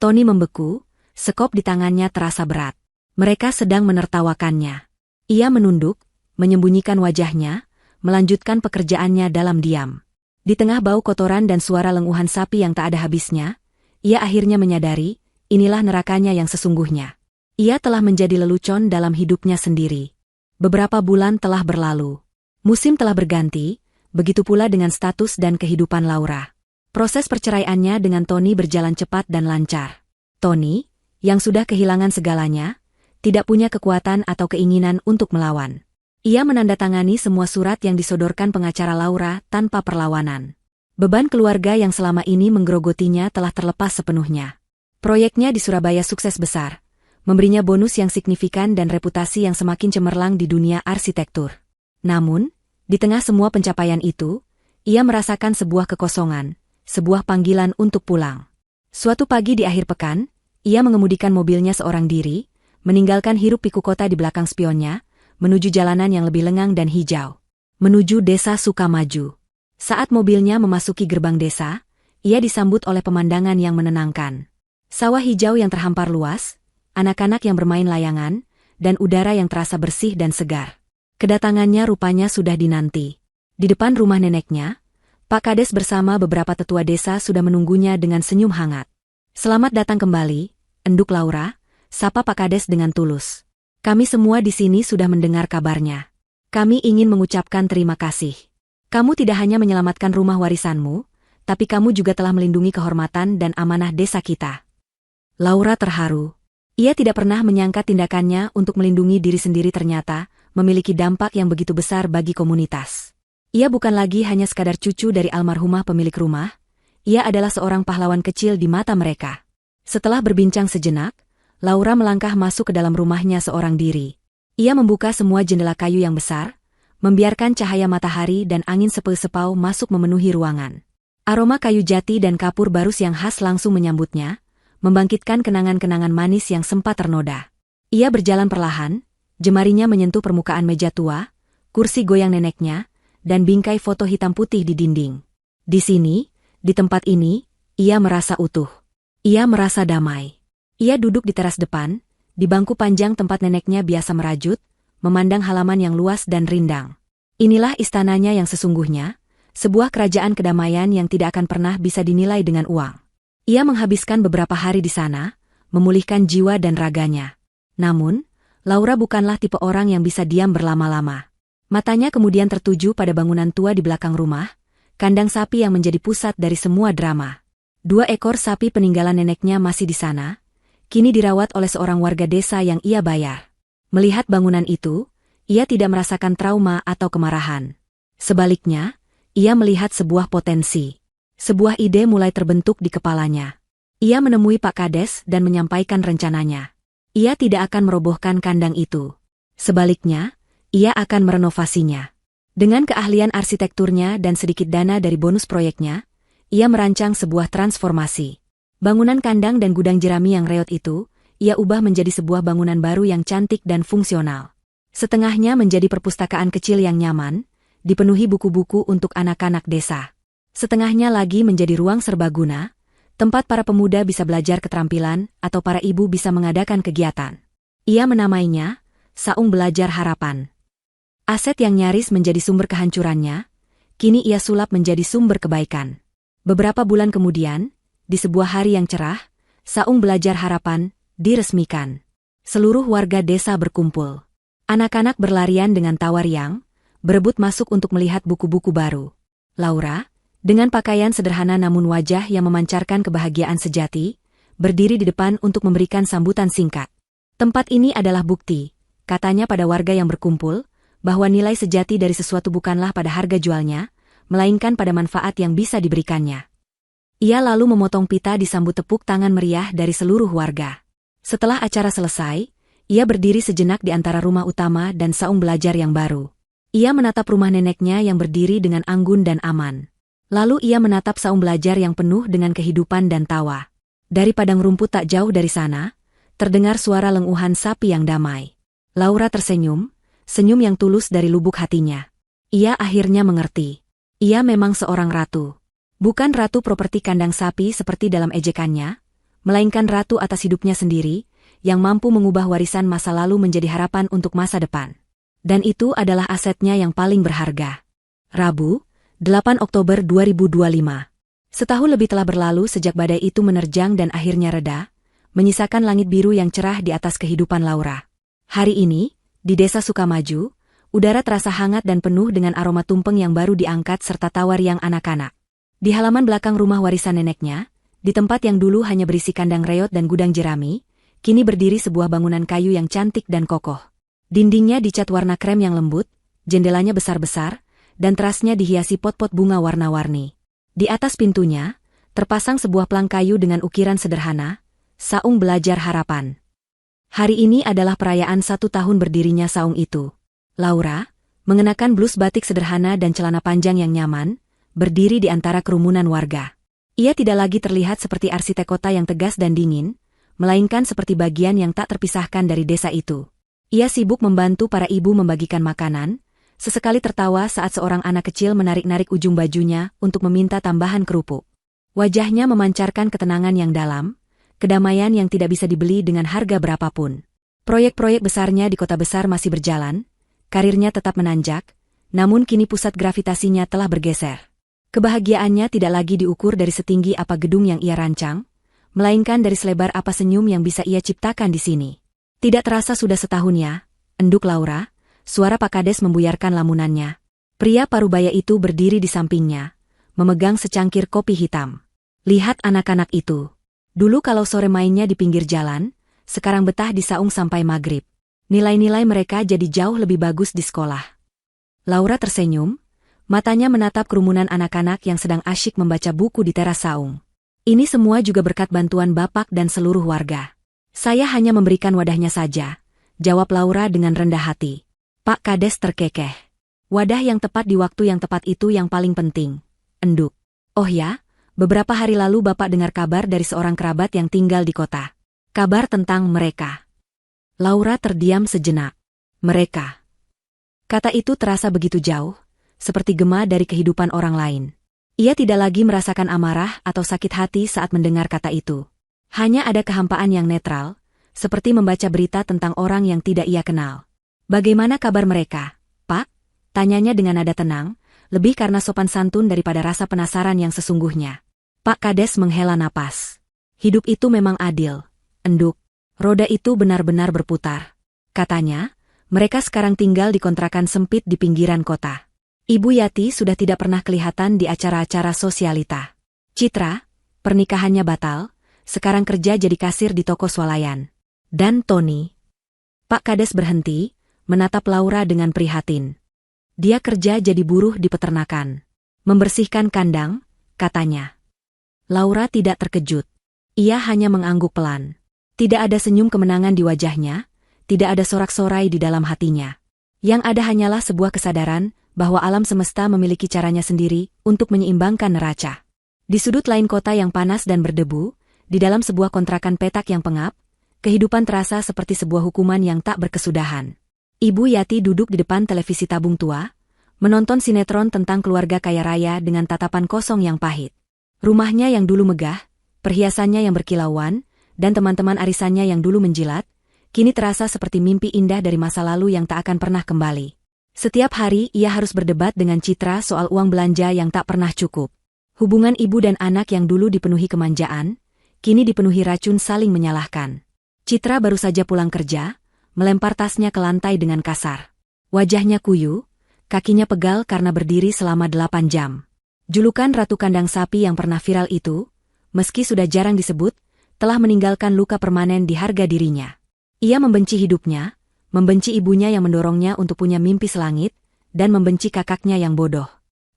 Speaker 1: Tony membeku, sekop di tangannya terasa berat. Mereka sedang menertawakannya. Ia menunduk, menyembunyikan wajahnya, melanjutkan pekerjaannya dalam diam. Di tengah bau kotoran dan suara lenguhan sapi yang tak ada habisnya, ia akhirnya menyadari, inilah nerakanya yang sesungguhnya. Ia telah menjadi lelucon dalam hidupnya sendiri. Beberapa bulan telah berlalu. Musim telah berganti, Begitu pula dengan status dan kehidupan Laura. Proses perceraiannya dengan Tony berjalan cepat dan lancar. Tony, yang sudah kehilangan segalanya, tidak punya kekuatan atau keinginan untuk melawan. Ia menandatangani semua surat yang disodorkan pengacara Laura tanpa perlawanan. Beban keluarga yang selama ini menggerogotinya telah terlepas sepenuhnya. Proyeknya di Surabaya sukses besar, memberinya bonus yang signifikan dan reputasi yang semakin cemerlang di dunia arsitektur. Namun, di tengah semua pencapaian itu, ia merasakan sebuah kekosongan, sebuah panggilan untuk pulang. Suatu pagi di akhir pekan, ia mengemudikan mobilnya seorang diri, meninggalkan hiruk pikuk kota di belakang spionnya, menuju jalanan yang lebih lengang dan hijau. Menuju desa Sukamaju. Saat mobilnya memasuki gerbang desa, ia disambut oleh pemandangan yang menenangkan. Sawah hijau yang terhampar luas, anak-anak yang bermain layangan, dan udara yang terasa bersih dan segar. Kedatangannya rupanya sudah dinanti. Di depan rumah neneknya, Pak Kades bersama beberapa tetua desa sudah menunggunya dengan senyum hangat. "Selamat datang kembali, enduk Laura," sapa Pak Kades dengan tulus. "Kami semua di sini sudah mendengar kabarnya. Kami ingin mengucapkan terima kasih. Kamu tidak hanya menyelamatkan rumah warisanmu, tapi kamu juga telah melindungi kehormatan dan amanah desa kita." Laura terharu. Ia tidak pernah menyangka tindakannya untuk melindungi diri sendiri ternyata memiliki dampak yang begitu besar bagi komunitas. Ia bukan lagi hanya sekadar cucu dari almarhumah pemilik rumah, ia adalah seorang pahlawan kecil di mata mereka. Setelah berbincang sejenak, Laura melangkah masuk ke dalam rumahnya seorang diri. Ia membuka semua jendela kayu yang besar, membiarkan cahaya matahari dan angin sepau-sepau masuk memenuhi ruangan. Aroma kayu jati dan kapur barus yang khas langsung menyambutnya, membangkitkan kenangan-kenangan manis yang sempat ternoda. Ia berjalan perlahan, jemarinya menyentuh permukaan meja tua, kursi goyang neneknya, dan bingkai foto hitam putih di dinding. Di sini, di tempat ini, ia merasa utuh. Ia merasa damai. Ia duduk di teras depan, di bangku panjang tempat neneknya biasa merajut, memandang halaman yang luas dan rindang. Inilah istananya yang sesungguhnya, sebuah kerajaan kedamaian yang tidak akan pernah bisa dinilai dengan uang. Ia menghabiskan beberapa hari di sana, memulihkan jiwa dan raganya. Namun, Laura bukanlah tipe orang yang bisa diam berlama-lama. Matanya kemudian tertuju pada bangunan tua di belakang rumah, kandang sapi yang menjadi pusat dari semua drama. 2 ekor sapi peninggalan neneknya masih di sana, kini dirawat oleh seorang warga desa yang ia bayar. Melihat bangunan itu, ia tidak merasakan trauma atau kemarahan. Sebaliknya, ia melihat sebuah potensi. Sebuah ide mulai terbentuk di kepalanya. Ia menemui Pak Kades dan menyampaikan rencananya. Ia tidak akan merobohkan kandang itu. Sebaliknya, ia akan merenovasinya. Dengan keahlian arsitekturnya dan sedikit dana dari bonus proyeknya, ia merancang sebuah transformasi. Bangunan kandang dan gudang jerami yang reot itu, ia ubah menjadi sebuah bangunan baru yang cantik dan fungsional. Setengahnya menjadi perpustakaan kecil yang nyaman, dipenuhi buku-buku untuk anak-anak desa. Setengahnya lagi menjadi ruang serbaguna, tempat para pemuda bisa belajar keterampilan atau para ibu bisa mengadakan kegiatan. Ia menamainya, Saung Belajar Harapan. Aset yang nyaris menjadi sumber kehancurannya, kini ia sulap menjadi sumber kebaikan. Beberapa bulan kemudian, di sebuah hari yang cerah, Saung Belajar Harapan diresmikan. Seluruh warga desa berkumpul. Anak-anak berlarian dengan tawa riang, berebut masuk untuk melihat buku-buku baru. Laura, dengan pakaian sederhana namun wajah yang memancarkan kebahagiaan sejati, berdiri di depan untuk memberikan sambutan singkat. "Tempat ini adalah bukti," katanya pada warga yang berkumpul, bahwa nilai sejati dari sesuatu bukanlah pada harga jualnya, melainkan pada manfaat yang bisa diberikannya. Ia lalu memotong pita disambut tepuk tangan meriah dari seluruh warga. Setelah acara selesai, ia berdiri sejenak di antara rumah utama dan saung belajar yang baru. Ia menatap rumah neneknya yang berdiri dengan anggun dan aman. Lalu ia menatap saung belajar yang penuh dengan kehidupan dan tawa. Dari padang rumput tak jauh dari sana, terdengar suara lenguhan sapi yang damai. Laura tersenyum, senyum yang tulus dari lubuk hatinya. Ia akhirnya mengerti. Ia memang seorang ratu. Bukan ratu properti kandang sapi seperti dalam ejekannya, melainkan ratu atas hidupnya sendiri, yang mampu mengubah warisan masa lalu menjadi harapan untuk masa depan. Dan itu adalah asetnya yang paling berharga. Rabu, 8 Oktober 2025. Setahun lebih telah berlalu sejak badai itu menerjang dan akhirnya reda, menyisakan langit biru yang cerah di atas kehidupan Laura. Hari ini, di desa Sukamaju, Udara terasa hangat dan penuh dengan aroma tumpeng yang baru diangkat serta tawa riang anak-anak. Di halaman belakang rumah warisan neneknya, di tempat yang dulu hanya berisi kandang reot dan gudang jerami, kini berdiri sebuah bangunan kayu yang cantik dan kokoh. Dindingnya dicat warna krem yang lembut, jendelanya besar-besar, dan terasnya dihiasi pot-pot bunga warna-warni. Di atas pintunya, terpasang sebuah pelang kayu dengan ukiran sederhana, Saung Belajar Harapan. Hari ini adalah perayaan 1 tahun berdirinya saung itu. Laura, mengenakan blus batik sederhana dan celana panjang yang nyaman, berdiri di antara kerumunan warga. Ia tidak lagi terlihat seperti arsitek kota yang tegas dan dingin, melainkan seperti bagian yang tak terpisahkan dari desa itu. Ia sibuk membantu para ibu membagikan makanan, sesekali tertawa saat seorang anak kecil menarik-narik ujung bajunya untuk meminta tambahan kerupuk. Wajahnya memancarkan ketenangan yang dalam, kedamaian yang tidak bisa dibeli dengan harga berapapun. Proyek-proyek besarnya di kota besar masih berjalan, karirnya tetap menanjak, namun kini pusat gravitasinya telah bergeser. Kebahagiaannya tidak lagi diukur dari setinggi apa gedung yang ia rancang, melainkan dari selebar apa senyum yang bisa ia ciptakan di sini. Tidak terasa sudah setahun ya, enduk Laura, suara Pak Kades membuyarkan lamunannya. Pria parubaya itu berdiri di sampingnya, memegang secangkir kopi hitam. Lihat anak-anak itu. Dulu kalau sore mainnya di pinggir jalan, sekarang betah di saung sampai maghrib. Nilai-nilai mereka jadi jauh lebih bagus di sekolah. Laura tersenyum, matanya menatap kerumunan anak-anak yang sedang asyik membaca buku di teras saung. Ini semua juga berkat bantuan Bapak dan seluruh warga. Saya hanya memberikan wadahnya saja, jawab Laura dengan rendah hati. Pak Kades terkekeh. Wadah yang tepat di waktu yang tepat itu yang paling penting, enduk. Oh ya, beberapa hari lalu Bapak dengar kabar dari seorang kerabat yang tinggal di kota. Kabar tentang mereka. Laura terdiam sejenak. Mereka. Kata itu terasa begitu jauh, seperti gema dari kehidupan orang lain. Ia tidak lagi merasakan amarah atau sakit hati saat mendengar kata itu. Hanya ada kehampaan yang netral, seperti membaca berita tentang orang yang tidak ia kenal. Bagaimana kabar mereka, Pak? Tanyanya dengan nada tenang, lebih karena sopan santun daripada rasa penasaran yang sesungguhnya. Pak Kades menghela napas. Hidup itu memang adil, enduk. Roda itu benar-benar berputar. Katanya, mereka sekarang tinggal di kontrakan sempit di pinggiran kota. Ibu Yati sudah tidak pernah kelihatan di acara-acara sosialita. Citra, pernikahannya batal, sekarang kerja jadi kasir di toko swalayan. Dan Tony. Pak Kades berhenti, menatap Laura dengan prihatin. Dia kerja jadi buruh di peternakan. Membersihkan kandang, katanya. Laura tidak terkejut. Ia hanya mengangguk pelan. Tidak ada senyum kemenangan di wajahnya, tidak ada sorak-sorai di dalam hatinya. Yang ada hanyalah sebuah kesadaran bahwa alam semesta memiliki caranya sendiri untuk menyeimbangkan neraca. Di sudut lain kota yang panas dan berdebu, di dalam sebuah kontrakan petak yang pengap, kehidupan terasa seperti sebuah hukuman yang tak berkesudahan. Ibu Yati duduk di depan televisi tabung tua, menonton sinetron tentang keluarga kaya raya dengan tatapan kosong yang pahit. Rumahnya yang dulu megah, perhiasannya yang berkilauan, dan teman-teman arisannya yang dulu menjilat, kini terasa seperti mimpi indah dari masa lalu yang tak akan pernah kembali. Setiap hari ia harus berdebat dengan Citra soal uang belanja yang tak pernah cukup. Hubungan ibu dan anak yang dulu dipenuhi kemanjaan, kini dipenuhi racun saling menyalahkan. Citra baru saja pulang kerja, melempar tasnya ke lantai dengan kasar. Wajahnya kuyu, kakinya pegal karena berdiri selama 8 jam. Julukan Ratu Kandang Sapi yang pernah viral itu, meski sudah jarang disebut, telah meninggalkan luka permanen di harga dirinya. Ia membenci hidupnya, membenci ibunya yang mendorongnya untuk punya mimpi selangit, dan membenci kakaknya yang bodoh.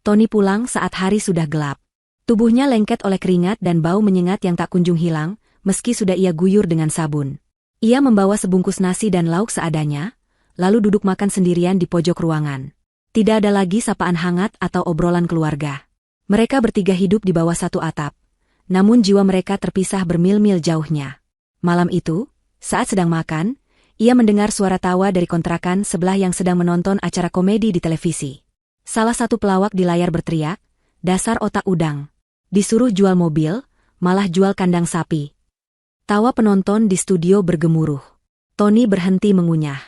Speaker 1: Tony pulang saat hari sudah gelap. Tubuhnya lengket oleh keringat dan bau menyengat yang tak kunjung hilang, meski sudah ia guyur dengan sabun. Ia membawa sebungkus nasi dan lauk seadanya, lalu duduk makan sendirian di pojok ruangan. Tidak ada lagi sapaan hangat atau obrolan keluarga. Mereka bertiga hidup di bawah satu atap. Namun jiwa mereka terpisah bermil-mil jauhnya. Malam itu, saat sedang makan, ia mendengar suara tawa dari kontrakan sebelah yang sedang menonton acara komedi di televisi. Salah satu pelawak di layar berteriak, "Dasar otak udang. Disuruh jual mobil, malah jual kandang sapi." Tawa penonton di studio bergemuruh. Tony berhenti mengunyah.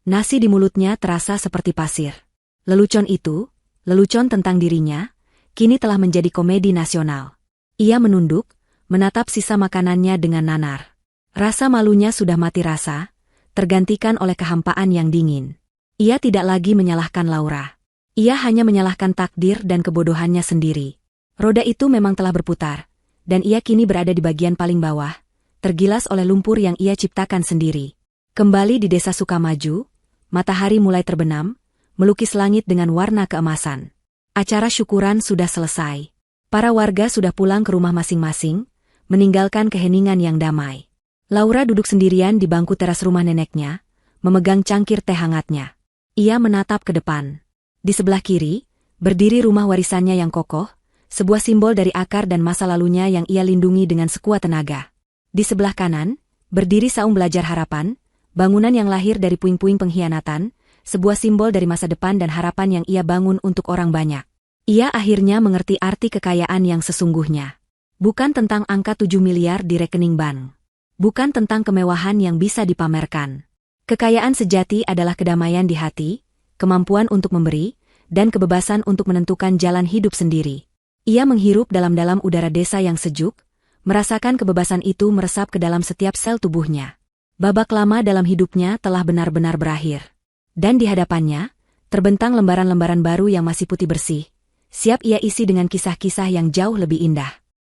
Speaker 1: Nasi di mulutnya terasa seperti pasir. Lelucon itu, lelucon tentang dirinya, kini telah menjadi komedi nasional. Ia menunduk, menatap sisa makanannya dengan nanar. Rasa malunya sudah mati rasa, tergantikan oleh kehampaan yang dingin. Ia tidak lagi menyalahkan Laura. Ia hanya menyalahkan takdir dan kebodohannya sendiri. Roda itu memang telah berputar, dan ia kini berada di bagian paling bawah, tergilas oleh lumpur yang ia ciptakan sendiri. Kembali di desa Sukamaju, matahari mulai terbenam, melukis langit dengan warna keemasan. Acara syukuran sudah selesai. Para warga sudah pulang ke rumah masing-masing, meninggalkan keheningan yang damai. Laura duduk sendirian di bangku teras rumah neneknya, memegang cangkir teh hangatnya. Ia menatap ke depan. Di sebelah kiri, berdiri rumah warisannya yang kokoh, sebuah simbol dari akar dan masa lalunya yang ia lindungi dengan sekuat tenaga. Di sebelah kanan, berdiri Saung Belajar Harapan, bangunan yang lahir dari puing-puing pengkhianatan, sebuah simbol dari masa depan dan harapan yang ia bangun untuk orang banyak. Ia akhirnya mengerti arti kekayaan yang sesungguhnya. Bukan tentang angka 7 miliar di rekening bank. Bukan tentang kemewahan yang bisa dipamerkan. Kekayaan sejati adalah kedamaian di hati, kemampuan untuk memberi, dan kebebasan untuk menentukan jalan hidup sendiri. Ia menghirup dalam-dalam udara desa yang sejuk, merasakan kebebasan itu meresap ke dalam setiap sel tubuhnya. Babak lama dalam hidupnya telah benar-benar berakhir. Dan di hadapannya, terbentang lembaran-lembaran baru yang masih putih bersih, siap ia isi dengan kisah-kisah yang jauh lebih indah.